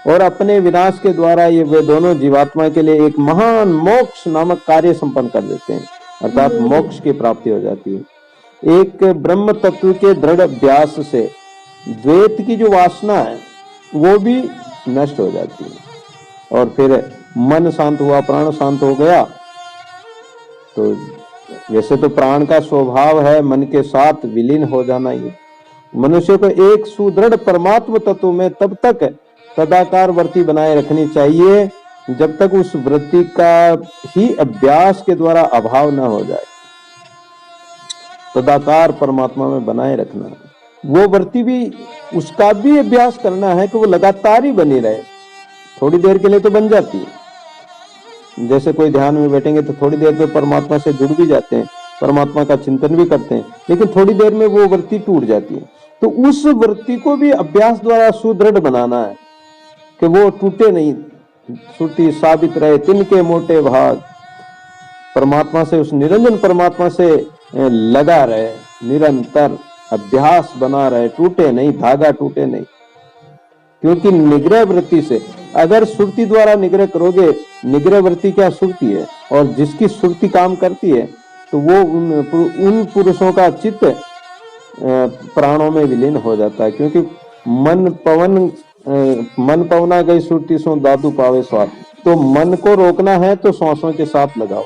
और अपने विनाश के द्वारा ये वे दोनों जीवात्मा के लिए एक महान मोक्ष नामक कार्य संपन्न कर देते हैं, अर्थात मोक्ष की प्राप्ति हो जाती है। एक ब्रह्म तत्व के दृढ़ अभ्यास से द्वैत की जो वासना है वो भी नष्ट हो जाती है, और फिर मन शांत हुआ, प्राण शांत हो गया। तो वैसे तो प्राण का स्वभाव है मन के साथ विलीन हो जाना ही। मनुष्य को एक सुदृढ़ परमात्म तत्व में तब तक तदाकार वृत्ति बनाए रखनी चाहिए जब तक उस वृत्ति का ही अभ्यास के द्वारा अभाव न हो जाए। तदाकार परमात्मा में बनाए रखना, वो वृत्ति भी, उसका भी अभ्यास करना है कि वो लगातार ही बनी रहे। थोड़ी देर के लिए तो बन जाती है, जैसे कोई ध्यान में बैठेंगे तो थोड़ी देर में परमात्मा से जुड़ भी जाते हैं, परमात्मा का चिंतन भी करते हैं, लेकिन थोड़ी देर में वो वृत्ति टूट जाती है। तो उस वृत्ति को भी अभ्यास द्वारा सुदृढ़ बनाना है कि वो टूटे नहीं, श्रुति साबित रहे तिनके मोटे भाग, परमात्मा से, उस निरंजन परमात्मा से लगा रहे निरंतर। अभ्यास बना रहे, टूटे नहीं, धागा टूटे नहीं। क्योंकि निग्रह वृत्ति से, अगर सुरति द्वारा निग्रह करोगे, निग्रह वृत्ति क्या सुरति है, और जिसकी सुरति काम करती है तो वो उन पुरुषों का चित्त प्राणों में विलीन हो जाता है। क्योंकि मन पवना गई सुरति सो दादू पावे स्वाद। तो मन को रोकना है तो श्वासों के साथ लगाओ,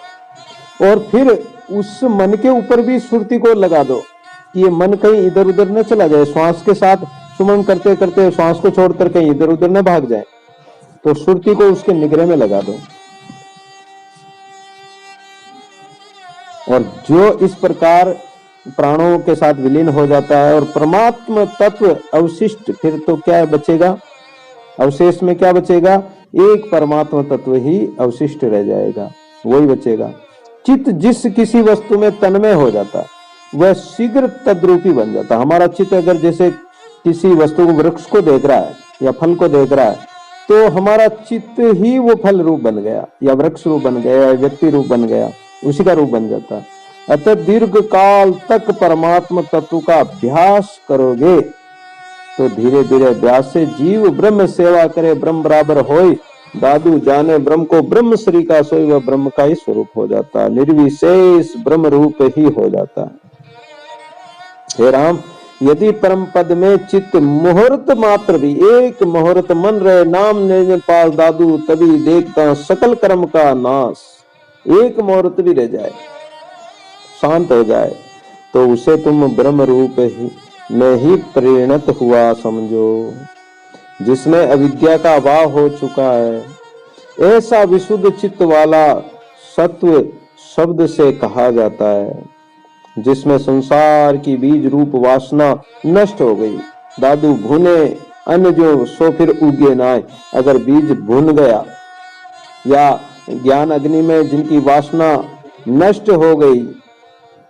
और फिर उस मन के ऊपर भी सुरति को लगा दो कि ये मन कहीं इधर उधर न चला जाए। श्वास के साथ सुमन करते करते श्वास को छोड़कर कहीं इधर उधर न भाग जाए, तो सुरति को उसके निग्रह में लगा दो। और जो इस प्रकार प्राणों के साथ विलीन हो जाता है और परमात्मा तत्व अवशिष्ट, फिर तो क्या बचेगा, अवशेष में क्या बचेगा, एक परमात्मा तत्व ही अवशिष्ट रह जाएगा, वही बचेगा। चित्त जिस किसी वस्तु में तन्मय हो जाता वह शीघ्र तद्रूपी बन जाता। हमारा चित्त अगर जैसे किसी वस्तु को, वृक्ष को देख रहा है या फल को देख रहा है, तो हमारा चित्त ही वो फल रूप बन गया, या वृक्ष रूप बन गया, या व्यक्ति रूप बन गया, उसी का रूप बन जाता है। अतः दीर्घ काल तक परमात्मा तत्व का अभ्यास करोगे तो धीरे धीरे अभ्यास से जीव ब्रह्म सेवा करे, ब्रह्म बराबर होए, दादू जाने ब्रह्म को, ब्रह्म श्री का सोई, वह ब्रह्म का ही स्वरूप हो जाता है, निर्विशेष ब्रह्म रूप ही हो जाता है। हे राम, यदि परम पद में चित्त मुहूर्त मात्र भी, एक मुहूर्त मन रहे नाम ने पास दादू, तभी देखता सकल कर्म का नाश। एक मुहूर्त भी रह जाए, शांत हो जाए, तो उसे तुम ब्रह्म रूप ही में ही परिणत हुआ समझो, जिसमें अविद्या का अभाव हो चुका है। ऐसा विशुद्ध चित्त वाला सत्व शब्द से कहा जाता है, जिसमें संसार की बीज रूप वासना नष्ट हो गई। दादू भुने अन्न जो सो फिर उगे नाय। अगर बीज भुन गया या ज्ञान अग्नि में जिनकी वासना नष्ट हो गई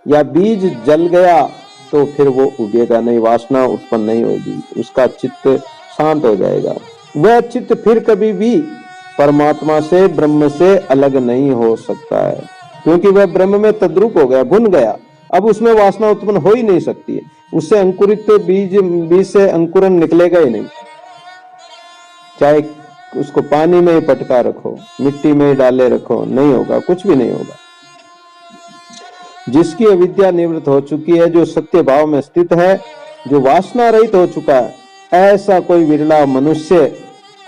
या बीज जल गया, तो फिर वो उगेगा नहीं, वासना उत्पन्न नहीं होगी, उसका चित्त शांत हो जाएगा। वह चित्त फिर कभी भी परमात्मा से, ब्रह्म से अलग नहीं हो सकता है, क्योंकि वह ब्रह्म में तद्रूप हो गया, भुन गया। अब उसमें वासना उत्पन्न हो ही नहीं सकती है। उससे अंकुरित बीज से अंकुरन निकलेगा ही नहीं, चाहे उसको पानी में ही पटका रखो, मिट्टी में ही डाले रखो, नहीं होगा, कुछ भी नहीं होगा। जिसकी अविद्या निवृत्त हो चुकी है, जो सत्य भाव में स्थित है, जो वासना रहित हो चुका है, ऐसा कोई विरला मनुष्य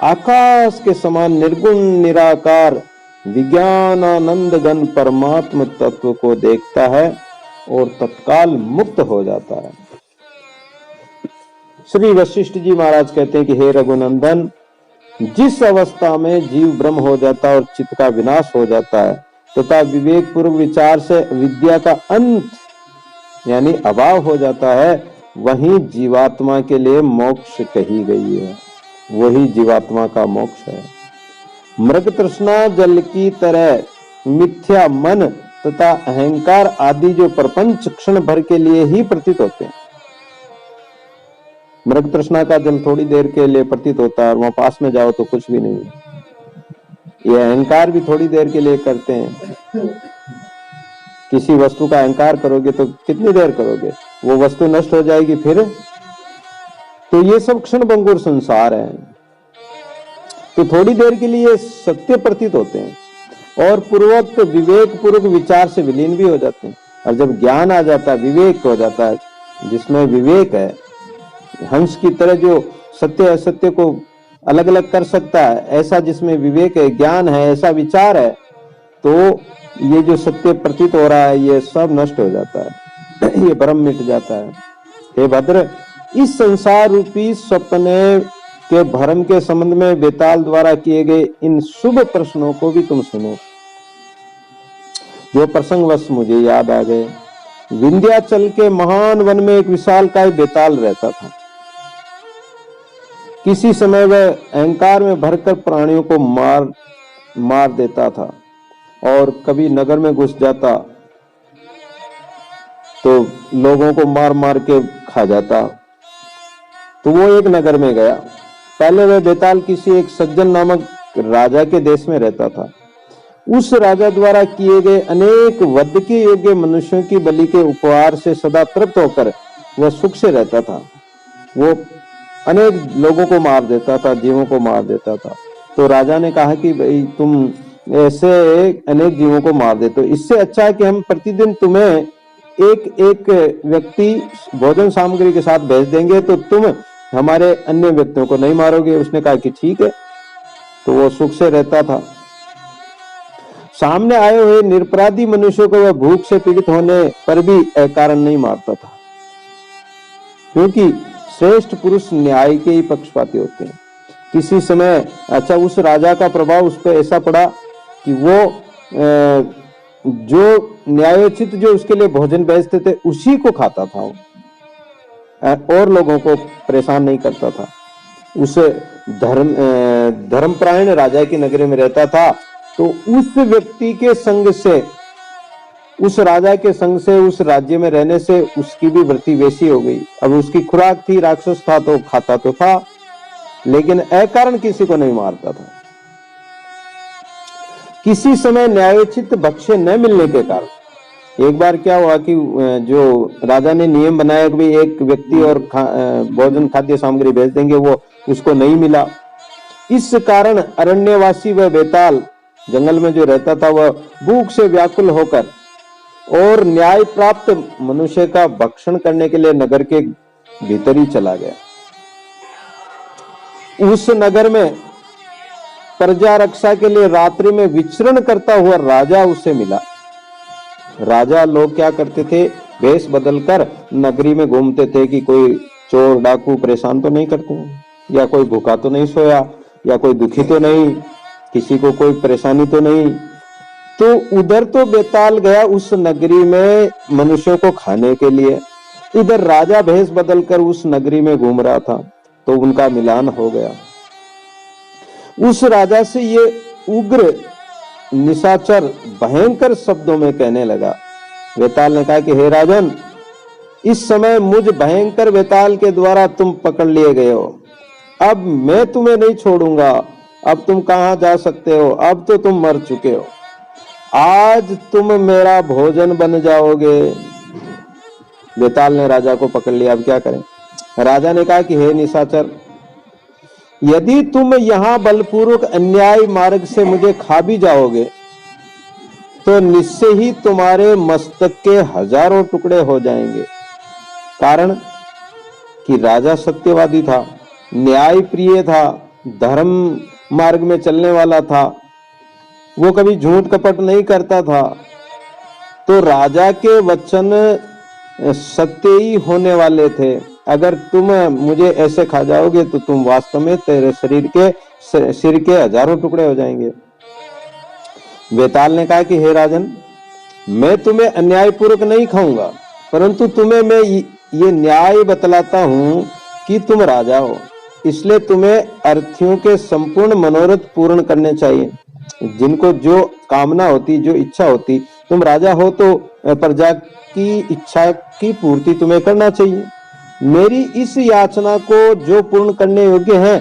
आकाश के समान निर्गुण निराकार विज्ञानानंद घन परमात्म तत्व को देखता है और तत्काल मुक्त हो जाता है। श्री वशिष्ठ जी महाराज कहते हैं कि हे रघुनंदन, जिस अवस्था में जीव ब्रह्म हो जाता है और चित्त का विनाश हो जाता है तथा विवेक पूर्व विचार से विद्या का अंत यानी अभाव हो जाता है, वही जीवात्मा के लिए मोक्ष कही गई है, वही जीवात्मा का मोक्ष है। मृग तृष्णा जल की तरह मिथ्या मन तथा अहंकार आदि जो प्रपंच क्षण भर के लिए ही प्रतीत होते हैं। मृग तृष्णा का जल थोड़ी देर के लिए प्रतीत होता है और वहां पास में जाओ तो कुछ भी नहीं है। ये अहंकार भी थोड़ी देर के लिए करते हैं। किसी वस्तु का अहंकार करोगे तो कितनी देर करोगे, वो वस्तु नष्ट हो जाएगी फिर। तो ये सब क्षण भंगुर संसार है, तो थोड़ी देर के लिए सत्य प्रतीत होते हैं और पूर्वक विवेक पूर्वक विचार से विलीन भी हो जाते हैं। और जब ज्ञान आ जाता है, विवेक हो जाता है, जिसमें विवेक है, हंस की तरह जो सत्य असत्य को अलग अलग कर सकता है, ऐसा जिसमें विवेक है, ज्ञान है, ऐसा विचार है, तो ये जो सत्य प्रतीत हो रहा है ये सब नष्ट हो जाता है, ये भ्रम मिट जाता है। हे भद्र, इस संसार रूपी सपने के भ्रम के संबंध में बेताल द्वारा किए गए इन शुभ प्रश्नों को भी तुम सुनो, जो प्रसंगवश मुझे याद आ गए। विंध्याचल के महान वन में एक विशालकाय बेताल रहता था। किसी समय वह अहंकार में भरकर प्राणियों को मार देता था और कभी नगर में घुस जाता तो लोगों को मार मार के खा जाता। तो वो एक नगर में गया। पहले वह बेताल किसी एक सज्जन नामक राजा के देश में रहता था। उस राजा द्वारा किए गए अनेक वध के योग्य मनुष्यों की बलि के उपहार से सदा तृप्त होकर वह सुख से रहता था। वो अनेक लोगों को मार देता था, जीवों को मार देता था। तो राजा ने कहा कि भाई तुम ऐसे अनेक जीवों को मार देते हो, इससे अच्छा है कि हम प्रतिदिन तुम्हें एक एक व्यक्ति भोजन सामग्री के साथ भेज देंगे, तो तुम हमारे अन्य व्यक्तियों को नहीं मारोगे। उसने कहा कि ठीक है। तो वो सुख से रहता था। सामने आए हुए निरपराधी मनुष्यों को वह भूख से पीड़ित होने पर भी अकारण नहीं मारता था, क्योंकि श्रेष्ठ पुरुष न्याय के ही पक्षपाती होते हैं। किसी समय अच्छा उस राजा का प्रभाव उस पर ऐसा पड़ा कि वो जो न्यायोचित जो उसके लिए भोजन भेजते थे उसी को खाता था वो, और लोगों को परेशान नहीं करता था। उस धर्मपरायण राजा की नगरी में रहता था। तो उस व्यक्ति के संग से, उस राजा के संग से, उस राज्य में रहने से उसकी भी वृत्ति वैसी हो गई। अब उसकी खुराक थी, राक्षस था तो खाता तो था, लेकिन अकारण किसी को नहीं मारता था। किसी समय न्यायोचित भक्ष्य न मिलने के कारण एक बार क्या हुआ कि जो राजा ने नियम बनाया कि भाई एक व्यक्ति और भोजन खाद्य सामग्री भेज देंगे, वो उसको नहीं मिला। इस कारण अरण्यवासी व बेताल जंगल में जो रहता था वह भूख से व्याकुल होकर और न्याय प्राप्त मनुष्य का भक्षण करने के लिए नगर के भीतर ही चला गया। उस नगर में प्रजा रक्षा के लिए रात्रि में विचरण करता हुआ राजा उसे मिला। राजा लोग क्या करते थे, वेश बदलकर नगरी में घूमते थे कि कोई चोर डाकू परेशान तो नहीं करते, या कोई भूखा तो नहीं सोया, या कोई दुखी तो नहीं, किसी को कोई परेशानी तो नहीं। तो उधर तो बेताल गया उस नगरी में मनुष्यों को खाने के लिए, इधर राजा भेष बदलकर उस नगरी में घूम रहा था, तो उनका मिलान हो गया। उस राजा से ये उग्र निशाचर भयंकर शब्दों में कहने लगा। बेताल ने कहा कि हे राजन, इस समय मुझ भयंकर बेताल के द्वारा तुम पकड़ लिए गए हो। अब मैं तुम्हें नहीं छोड़ूंगा। अब तुम कहां जा सकते हो? अब तो तुम मर चुके हो। आज तुम मेरा भोजन बन जाओगे। बेताल ने राजा को पकड़ लिया। अब क्या करें? राजा ने कहा कि हे निशाचर, यदि तुम यहां बलपूर्वक अन्याय मार्ग से मुझे खा भी जाओगे तो निश्चय ही तुम्हारे मस्तक के हजारों टुकड़े हो जाएंगे। कारण कि राजा सत्यवादी था, न्याय प्रिय था, धर्म मार्ग में चलने वाला था, वो कभी झूठ कपट नहीं करता था। तो राजा के वचन सत्य ही होने वाले थे। अगर तुम मुझे ऐसे खा जाओगे तो तुम वास्तव में तेरे सिर के हजारों टुकड़े हो जाएंगे। बेताल ने कहा कि हे राजन, मैं तुम्हें अन्यायपूर्वक नहीं खाऊंगा, परंतु तुम्हें मैं ये न्याय बतलाता हूं कि तुम राजा हो, इसलिए तुम्हें अर्थीयों के संपूर्ण मनोरथ पूर्ण करने चाहिए। जिनको जो कामना होती, जो इच्छा होती, तुम राजा हो तो प्रजा की इच्छा की पूर्ति तुम्हें करना चाहिए। मेरी इस याचना को जो पूर्ण करने योग्य है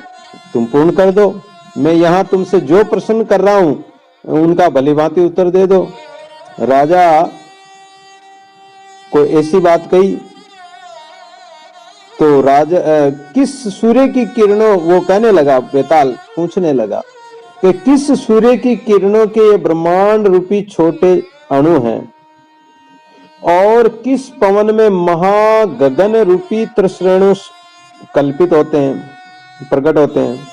तुम पूर्ण कर दो। मैं यहाँ तुमसे जो प्रश्न कर रहा हूं उनका भलीभांति उत्तर दे दो। राजा को ऐसी बात कही तो राजा किस सूर्य की किरणों, वो कहने लगा, बेताल पूछने लगा कि किस सूर्य की किरणों के ये ब्रह्मांड रूपी छोटे अणु हैं और किस पवन में महागगन रूपी त्रिश्रेणु कल्पित होते हैं, प्रकट होते हैं।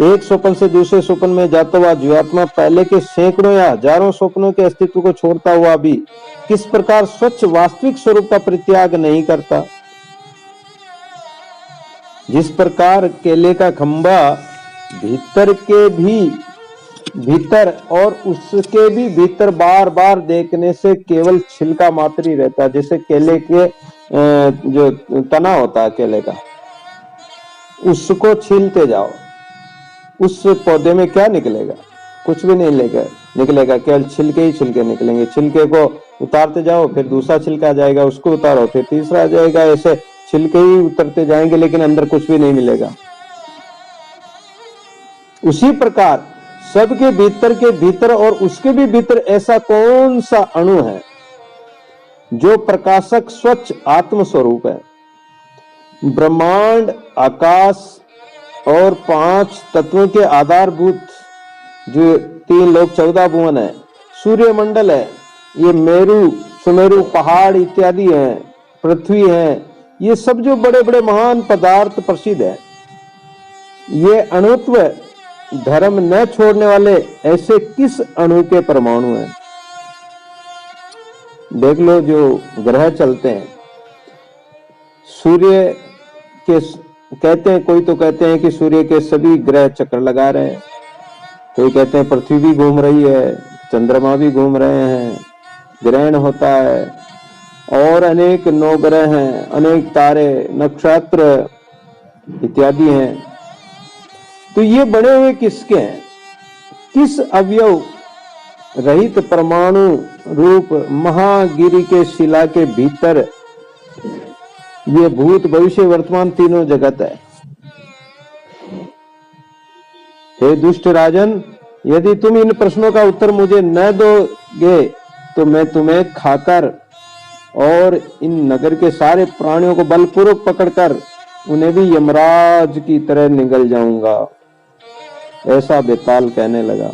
एक स्वप्न से दूसरे स्वप्न में जाता हुआ जीवात्मा पहले के सैकड़ों या हजारों स्वप्नों के अस्तित्व को छोड़ता हुआ भी किस प्रकार स्वच्छ वास्तविक स्वरूप का परित्याग नहीं करता। जिस प्रकार केले का खंभा भीतर और उसके भी भीतर बार बार देखने से केवल छिलका मात्र ही रहता है। जैसे केले के जो तना होता है केले का, उसको छीलते जाओ, उस पौधे में क्या निकलेगा? कुछ भी नहीं निकलेगा, केवल छिलके ही छिलके निकलेंगे। छिलके को उतारते जाओ, फिर दूसरा छिलका आ जाएगा, उसको उतारो, फिर तीसरा आ जाएगा, ऐसे छिलके ही उतरते जाएंगे, लेकिन अंदर कुछ भी नहीं मिलेगा। उसी प्रकार सबके भीतर के भीतर और उसके भी भीतर ऐसा कौन सा अणु है जो प्रकाशक स्वच्छ आत्म स्वरूप है। ब्रह्मांड, आकाश और 5 तत्वों के आधारभूत जो 3 लोक 14 भुवन है, सूर्य मंडल है, ये मेरु सुमेरु पहाड़ इत्यादि हैं, पृथ्वी है, ये सब जो बड़े बड़े महान पदार्थ प्रसिद्ध है, ये अणुत्व धर्म न छोड़ने वाले ऐसे किस अणु के परमाणु हैं? देख लो जो ग्रह चलते हैं, सूर्य के कहते हैं, कोई तो कहते हैं कि सूर्य के सभी ग्रह चक्कर लगा रहे हैं, कोई कहते हैं पृथ्वी भी घूम रही है, चंद्रमा भी घूम रहे हैं, ग्रहण होता है, और अनेक 9 ग्रह हैं, अनेक तारे, नक्षत्र इत्यादि हैं। तो ये बने हुए किसके हैं? किस अवयव रहित परमाणु रूप महागिरि के शिला के भीतर ये भूत भविष्य वर्तमान तीनों जगत है। हे दुष्ट राजन, यदि तुम इन प्रश्नों का उत्तर मुझे न दोगे तो मैं तुम्हें खाकर और इन नगर के सारे प्राणियों को बलपूर्वक पकड़कर उन्हें भी यमराज की तरह निगल जाऊंगा। ऐसा बेताल कहने लगा।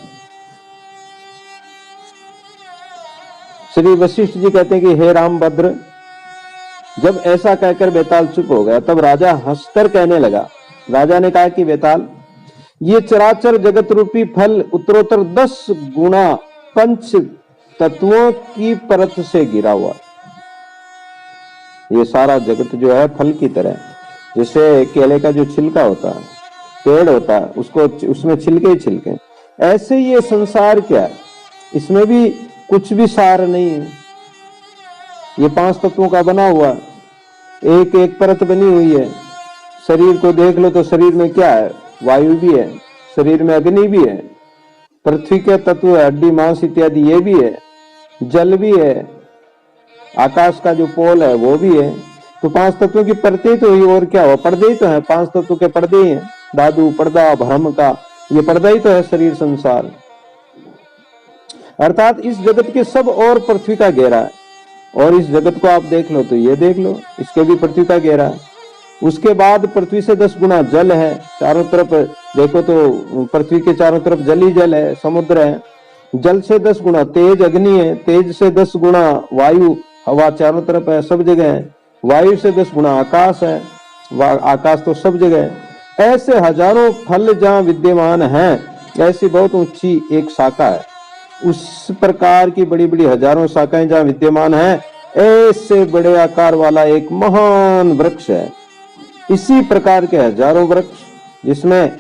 श्री वशिष्ठ जी कहते हैं कि हे रामभद्र, जब ऐसा कहकर बेताल चुप हो गया तब राजा हंसकर कहने लगा। राजा ने कहा कि बेताल, ये चराचर जगत रूपी फल उत्तरोत्तर 10 गुना पंच तत्वों की परत से गिरा हुआ। ये सारा जगत जो है फल की तरह, जैसे केले का जो छिलका होता है, पेड़ होता है, उसको उसमें छिलके ही छिलके, ऐसे ये संसार क्या है, इसमें भी कुछ भी सार नहीं है। ये 5 तत्वों का बना हुआ, एक एक परत बनी हुई है। शरीर को देख लो तो शरीर में क्या है? वायु भी है, शरीर में अग्नि भी है, पृथ्वी के तत्व है, हड्डी मांस इत्यादि ये भी है, जल भी है, आकाश का जो पोल है वो भी है। तो 5 तत्वों की परतें तो हुई, और क्या हो? पर्दे ही तो है, 5 तत्वों के पर्दे ही हैं। दादू पर्दा भ्रम का ये पर्दा ही तो है शरीर संसार। अर्थात इस जगत के सब और पृथ्वी का घेरा है। और इस जगत को आप देख लो तो ये देख लो, इसके भी पृथ्वी का घेरा है। उसके बाद पृथ्वी से 10 गुना जल है, चारों तरफ देखो तो पृथ्वी के चारों तरफ जल ही जल है, समुद्र है। जल से 10 गुना तेज अग्नि है, तेज से 10 गुना वायु हवा चारों तरफ है, सब जगह है। वायु से 10 गुना आकाश है, आकाश तो सब जगह है। ऐसे हजारों फल जहाँ विद्यमान हैं, ऐसी बहुत ऊंची एक शाखा है। उस प्रकार की बड़ी बड़ी हजारों शाखाएं जहाँ विद्यमान हैं, ऐसे बड़े आकार वाला एक महान वृक्ष है। इसी प्रकार के हजारों वृक्ष जिसमें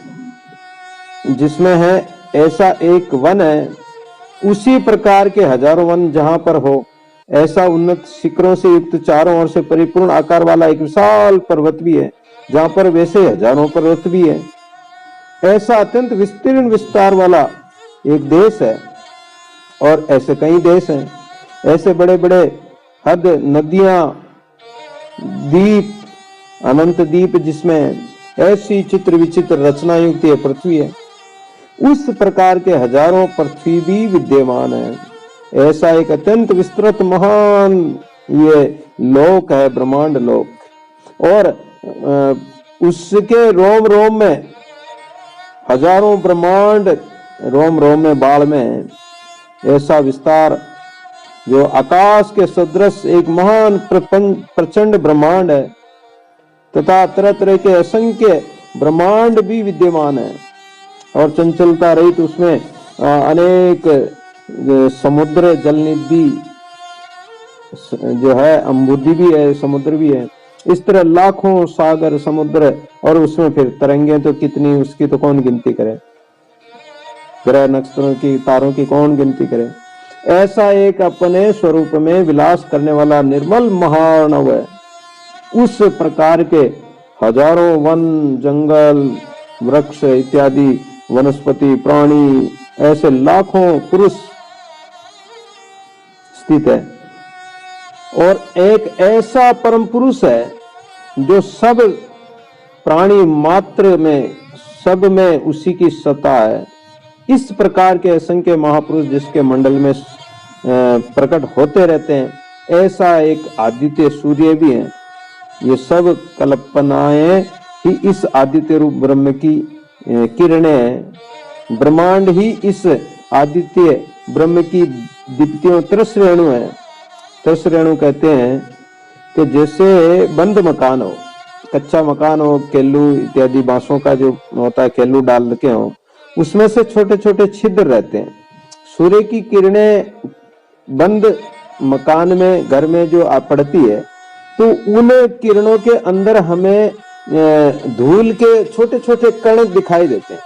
है ऐसा एक वन है, उसी प्रकार के हजारों वन जहां पर हो, ऐसा उन्नत शिखरों से युक्त चारों ओर से परिपूर्ण आकार वाला एक विशाल पर्वत भी है, जहां पर वैसे हजारों पर्वत भी है। ऐसा अत्यंत विस्तीर्ण विस्तार वाला एक देश है, और ऐसे कई देश हैं। ऐसे बड़े बड़े हद नदियां, द्वीप, अनंत द्वीप, जिसमें ऐसी चित्र विचित्र रचना युक्त ये पृथ्वी है, उस प्रकार के हजारों पृथ्वी भी विद्यमान है। ऐसा एक अत्यंत विस्तृत महान ये लोक है, ब्रह्मांड लोक। और उसके रोम रोम में हजारों ब्रह्मांड, रोम रोम में बाढ़ में ऐसा विस्तार जो आकाश के सदृश एक महान प्रचंड ब्रह्मांड है, तथा तरह तरह के असंख्य ब्रह्मांड भी विद्यमान है। और चंचलता रहित उसमें अनेक समुद्र, जलनिधि जो है, अम्बुधि भी है, समुद्र भी है। इस तरह लाखों सागर, समुद्र, और उसमें फिर तरंगे तो कितनी, उसकी तो कौन गिनती करे। ग्रह नक्षत्रों की, तारों की कौन गिनती करे। ऐसा एक अपने स्वरूप में विलास करने वाला निर्मल महानव है। उस प्रकार के हजारों वन, जंगल, वृक्ष इत्यादि, वनस्पति, प्राणी, ऐसे लाखों पुरुष स्थित है। और एक ऐसा परम पुरुष है जो सब प्राणी मात्र में, सब में उसी की सत्ता है। इस प्रकार के असंख्य महापुरुष जिसके मंडल में प्रकट होते रहते हैं, ऐसा एक आदित्य सूर्य भी है। ये सब कल्पनाएं ही इस आदित्य रूप ब्रह्म की किरणें हैं। ब्रह्मांड ही इस आदित्य ब्रह्म की दीप्तियों त्रस रेणु है। त्रस रेणु कहते हैं कि जैसे बंद मकान हो, कच्चा मकान हो, केलू इत्यादि बांसों का जो होता है, केलू डाल के हो, उसमें से छोटे छोटे छिद्र रहते हैं। सूर्य की किरणें बंद मकान में, घर में जो पड़ती है, तो उन किरणों के अंदर हमें धूल के छोटे छोटे कण दिखाई देते हैं।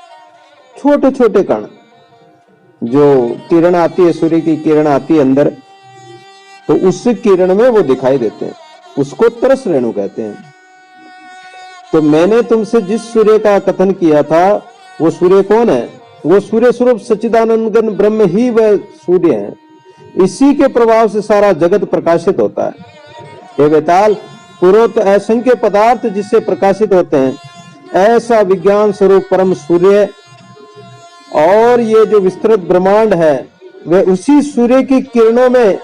छोटे छोटे कण, जो किरण आती है, सूर्य की किरण आती है अंदर, तो उस किरण में वो दिखाई देते हैं। उसको तरस रेणु कहते हैं। तो मैंने तुमसे जिस सूर्य का कथन किया था, वो सूर्य कौन है? वो सूर्य स्वरूप सच्चिदानंद घन ब्रह्म ही वह सूर्य है। इसी के प्रभाव से सारा जगत प्रकाशित होता है। हे वेताल, पूर्वोक्त असंख्य पदार्थ जिससे प्रकाशित होते हैं, ऐसा विज्ञान स्वरूप परम सूर्य और ये जो विस्तृत ब्रह्मांड है, वे उसी सूर्य की किरणों में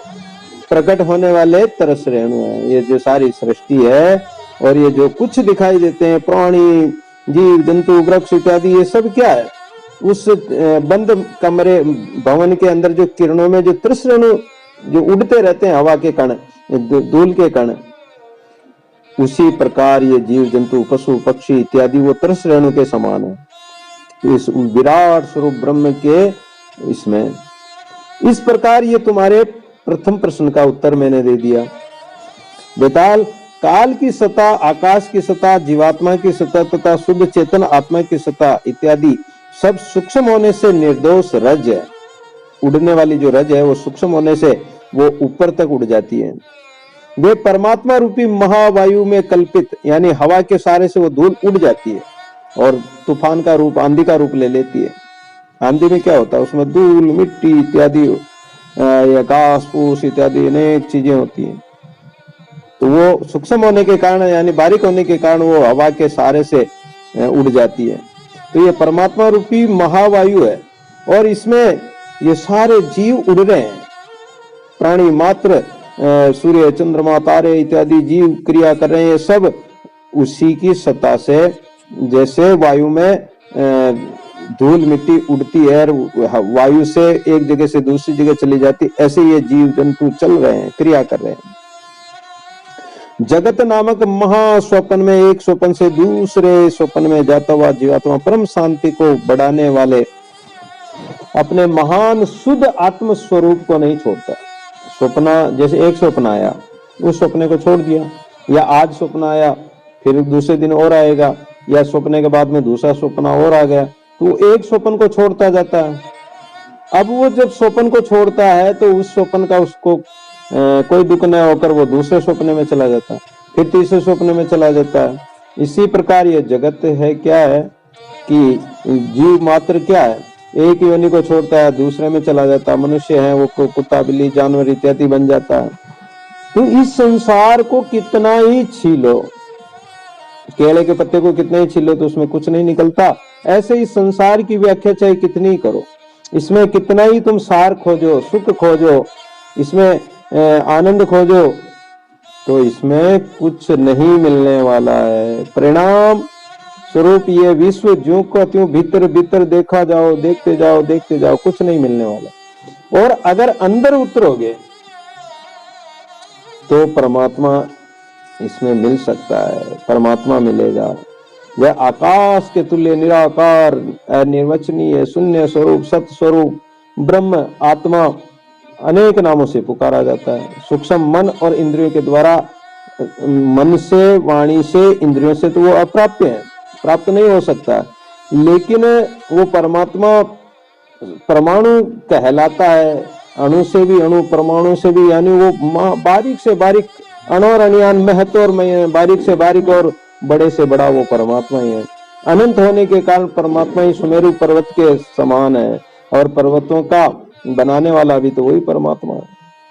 प्रकट होने वाले तरस रेणु है। ये जो सारी सृष्टि है और ये जो कुछ दिखाई देते हैं, प्राणी, जीव जंतु, वृक्ष इत्यादि, ये सब क्या है? उस बंद कमरे भवन के अंदर जो किरणों में जो तरस रेणु जो उड़ते रहते हैं, हवा के कण, धूल के कण, उसी प्रकार ये जीव जंतु, पशु पक्षी इत्यादि वो तरस रेणु के समान है इस विराट स्वरूप ब्रह्म के इसमें। इस प्रकार ये तुम्हारे प्रथम प्रश्न का उत्तर मैंने दे दिया। बेताल, काल की सत्ता, आकाश की सत्ता, जीवात्मा की सत्ता तथा शुद्ध चेतन आत्मा की सत्ता इत्यादि सब सूक्ष्म होने से निर्दोष रज है। उड़ने वाली जो रज है वो सूक्ष्म होने से वो ऊपर तक उड़ जाती है। वे परमात्मा रूपी महावायु में कल्पित, यानी हवा के सारे से वो धूल उड़ जाती है और तूफान का रूप, आंधी का रूप ले लेती है। आंधी में क्या होता है? उसमें धूल, मिट्टी इत्यादि या घास फूस इत्यादि अनेक चीजें होती हैं। तो वो सूक्ष्म होने के कारण, यानी बारीक होने के कारण वो हवा के सारे से उड़ जाती है। तो ये परमात्मा रूपी महावायु है और इसमें ये सारे जीव उड़ रहे हैं। प्राणी मात्र, सूर्य, चंद्रमा, तारे इत्यादि जीव क्रिया कर रहे हैं। सब उसी की सत्ता से, जैसे वायु में धूल मिट्टी उड़ती है और वायु से एक जगह से दूसरी जगह चली जाती, ऐसे ये जीव जंतु चल रहे हैं, क्रिया कर रहे हैं। जगत नामक महास्वप्न में एक स्वप्न से दूसरे स्वप्न में जाता हुआ जीवात्मा परम शांति को बढ़ाने वाले अपने महान शुद्ध आत्म स्वरूप को नहीं छोड़ता। स्वप्न, जैसे एक स्वप्न आया, उस स्वप्न को छोड़ दिया, या आज स्वप्न आया फिर दूसरे दिन और आएगा, या स्वप्न के बाद में दूसरा स्वप्न और आ गया, तो एक स्वप्न को छोड़ता जाता है। अब वो जब स्वप्न को छोड़ता है तो उस स्वप्न का उसको कोई दुख न होकर वो दूसरे स्वप्न में चला जाता है, फिर तीसरे स्वप्न में चला जाता है। इसी प्रकार ये जगत है, क्या है कि जीव मात्र क्या है, एक योनि को छोड़ता है दूसरे में चला जाता है। मनुष्य है वो कुत्ता, बिल्ली, जानवर इत्यादि बन जाता है। तो इस संसार को कितना ही छीलो, केले के पत्ते को कितना ही छीलो तो उसमें कुछ नहीं निकलता। ऐसे ही संसार की व्याख्या चाहे कितनी करो, इसमें कितना ही तुम सार खोजो, सुख खोजो, इसमें आनंद खोजो, तो इसमें कुछ नहीं मिलने वाला है। परिणाम स्वरूप ये विश्व ज्यों का त्यों भीतर भीतर देखा जाओ, देखते जाओ, देखते जाओ, कुछ नहीं मिलने वाला। और अगर अंदर उतरोगे तो परमात्मा इसमें मिल सकता है, परमात्मा मिलेगा। वह आकाश के तुल्य निराकार, निर्वचनीय, शून्य स्वरूप, सत्य स्वरूप ब्रह्म आत्मा अनेक नामों से पुकारा जाता है। सूक्ष्म मन और इंद्रियों के द्वारा, मन से, वाणी से, इंद्रियों से तो वो अप्राप्य है, प्राप्त नहीं हो सकता। लेकिन वो परमात्मा परमाणु कहलाता है, अणु से भी अणु, परमाणु से भी, यानी वो बारीक से बारीक, अणु और अणियान, महत्व और बारीक से बारीक और बड़े से बड़ा वो परमात्मा ही है। अनंत होने के कारण परमात्मा ही सुमेरु पर्वत के समान है, और पर्वतों का बनाने वाला भी तो वही परमात्मा है।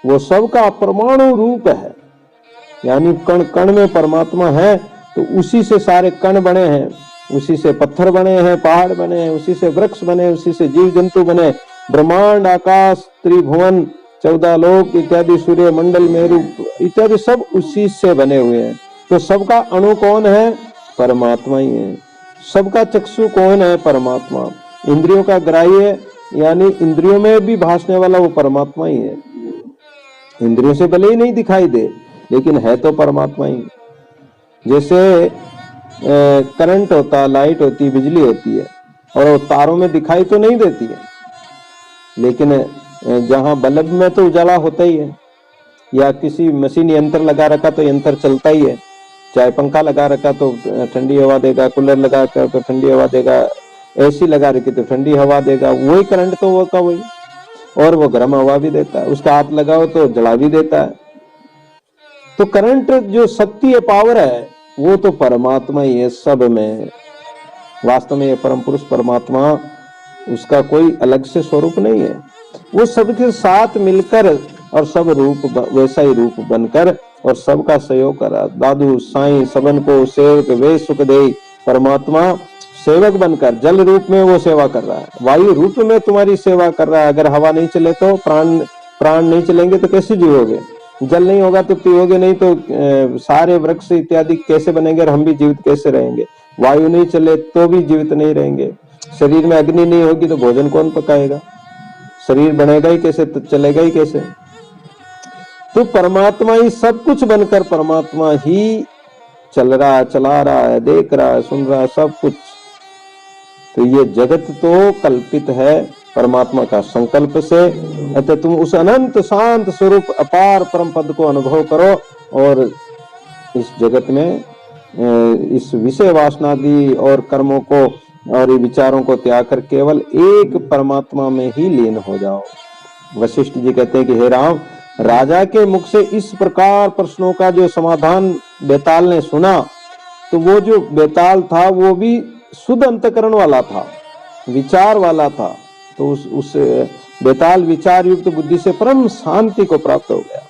वो सबका परमाणु रूप है, यानी कण कण में परमात्मा है। तो उसी से सारे कण बने हैं, उसी से पत्थर बने हैं, पहाड़ बने हैं, उसी से वृक्ष बने, उसी से जीव जंतु बने। ब्रह्मांड, आकाश, त्रिभुवन 14 लोक इत्यादि, सूर्य मंडल, मेरु इत्यादि सब उसी से बने हुए हैं। तो सबका अणु कौन है? परमात्मा ही है। सबका चक्षु कौन है? परमात्मा। इंद्रियों का ग्राह्य यानी इंद्रियों में भी भासने वाला वो परमात्मा ही है। इंद्रियों से भले ही नहीं दिखाई दे, लेकिन है तो परमात्मा ही। जैसे करंट होता, लाइट होती, बिजली होती है, और वो तारों में दिखाई तो नहीं देती है, लेकिन जहां बल्ब में तो उजाला होता ही है, या किसी मशीन यंत्र लगा रखा तो यंत्र चलता ही है, चाहे पंखा लगा रखा तो ठंडी हवा देगा, कूलर लगा कर तो ठंडी हवा देगा, एसी लगा रखी तो ठंडी हवा देगा। वही करंट तो वो का वही, और वो गर्म हवा भी देता है, उसका हाथ लगाओ तो जला भी देता है। तो करंट जो शक्ति है, पावर है, वो तो परमात्मा ही है सब में। वास्तव में ये परम पुरुष परमात्मा, उसका कोई अलग से स्वरूप नहीं है। वो सबके साथ मिलकर और सब रूप वैसा ही रूप बनकर और सबका सहयोग करा। दादू साईं सबन को सेवक वे सुख दे। परमात्मा सेवक बनकर जल रूप में वो सेवा कर रहा है, वायु रूप में तुम्हारी सेवा कर रहा है। अगर हवा नहीं चले तो प्राण नहीं चलेंगे तो कैसे जीवोगे? जल नहीं होगा तो पियोगे नहीं तो सारे वृक्ष इत्यादि कैसे बनेंगे और हम भी जीवित कैसे रहेंगे? वायु नहीं चले तो भी जीवित नहीं रहेंगे। शरीर में अग्नि नहीं होगी तो भोजन कौन पकाएगा? शरीर बनेगा ही कैसे, तो चलेगा ही कैसे? तो परमात्मा ही सब कुछ बनकर परमात्मा ही चल रहा है, चला रहा है, देख रहा है, सुन रहा है, सब कुछ। तो ये जगत तो कल्पित है परमात्मा का संकल्प से। अतः तुम उस अनंत शांत स्वरूप अपार परम पद को अनुभव करो और इस जगत में इस विषय वासनादि और कर्मों को और विचारों को त्याग कर केवल एक परमात्मा में ही लीन हो जाओ। वशिष्ठ जी कहते हैं कि हे राम, राजा के मुख से इस प्रकार प्रश्नों का जो समाधान बेताल ने सुना, तो वो जो बेताल था वो भी शुद्ध अंतकरण वाला था, विचार वाला था। तो उस बेताल विचार युक्त बुद्धि से परम शांति को प्राप्त हो गया।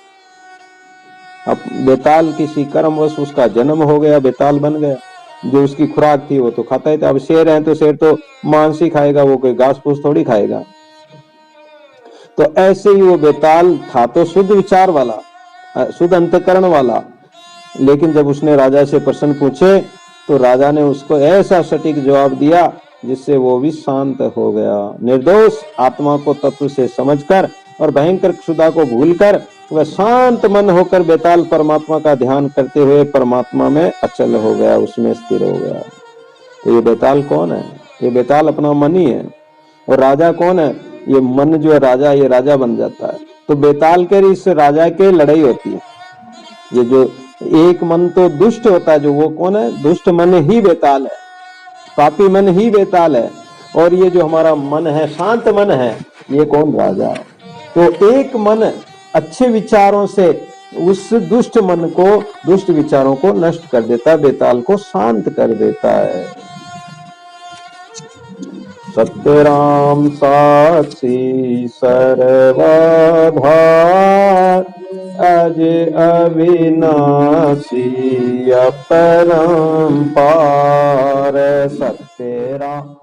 अब बेताल किसी कर्मवश उसका जन्म हो गया, बेताल बन गया। जो उसकी खुराक थी वो तो खाता ही था। अब शेर है तो शेर तो मांस ही खाएगा, वो कोई घास फूस थोड़ी खाएगा। तो ऐसे ही वो बेताल था तो शुद्ध विचार वाला, शुद्ध अंतकरण वाला। लेकिन जब उसने राजा से प्रश्न पूछे तो राजा ने उसको ऐसा सटीक जवाब दिया जिससे वो भी शांत हो गया। निर्दोष आत्मा को तत्व से समझकर और भयंकर क्षुधा को भूलकर वह शांत मन होकर बेताल परमात्मा का ध्यान करते हुए परमात्मा में अचल हो गया, उसमें स्थिर हो गया। तो ये बेताल कौन है? ये बेताल अपना मन ही है। और राजा कौन है? ये मन जो है राजा, ये राजा बन जाता है। तो बेताल के इस राजा के लड़ाई होती है। ये जो एक मन तो दुष्ट होता है, जो वो कौन है? दुष्ट मन ही बेताल है, पापी मन ही बेताल है। और ये जो हमारा मन है, शांत मन है, ये कौन? राजा है। तो एक मन अच्छे विचारों से उस दुष्ट मन को, दुष्ट विचारों को नष्ट कर देता है, बेताल को शांत कर देता है। सत्य राम साक्षी सर्वधार, अज अविनाशी अपरंपार। सत्य राम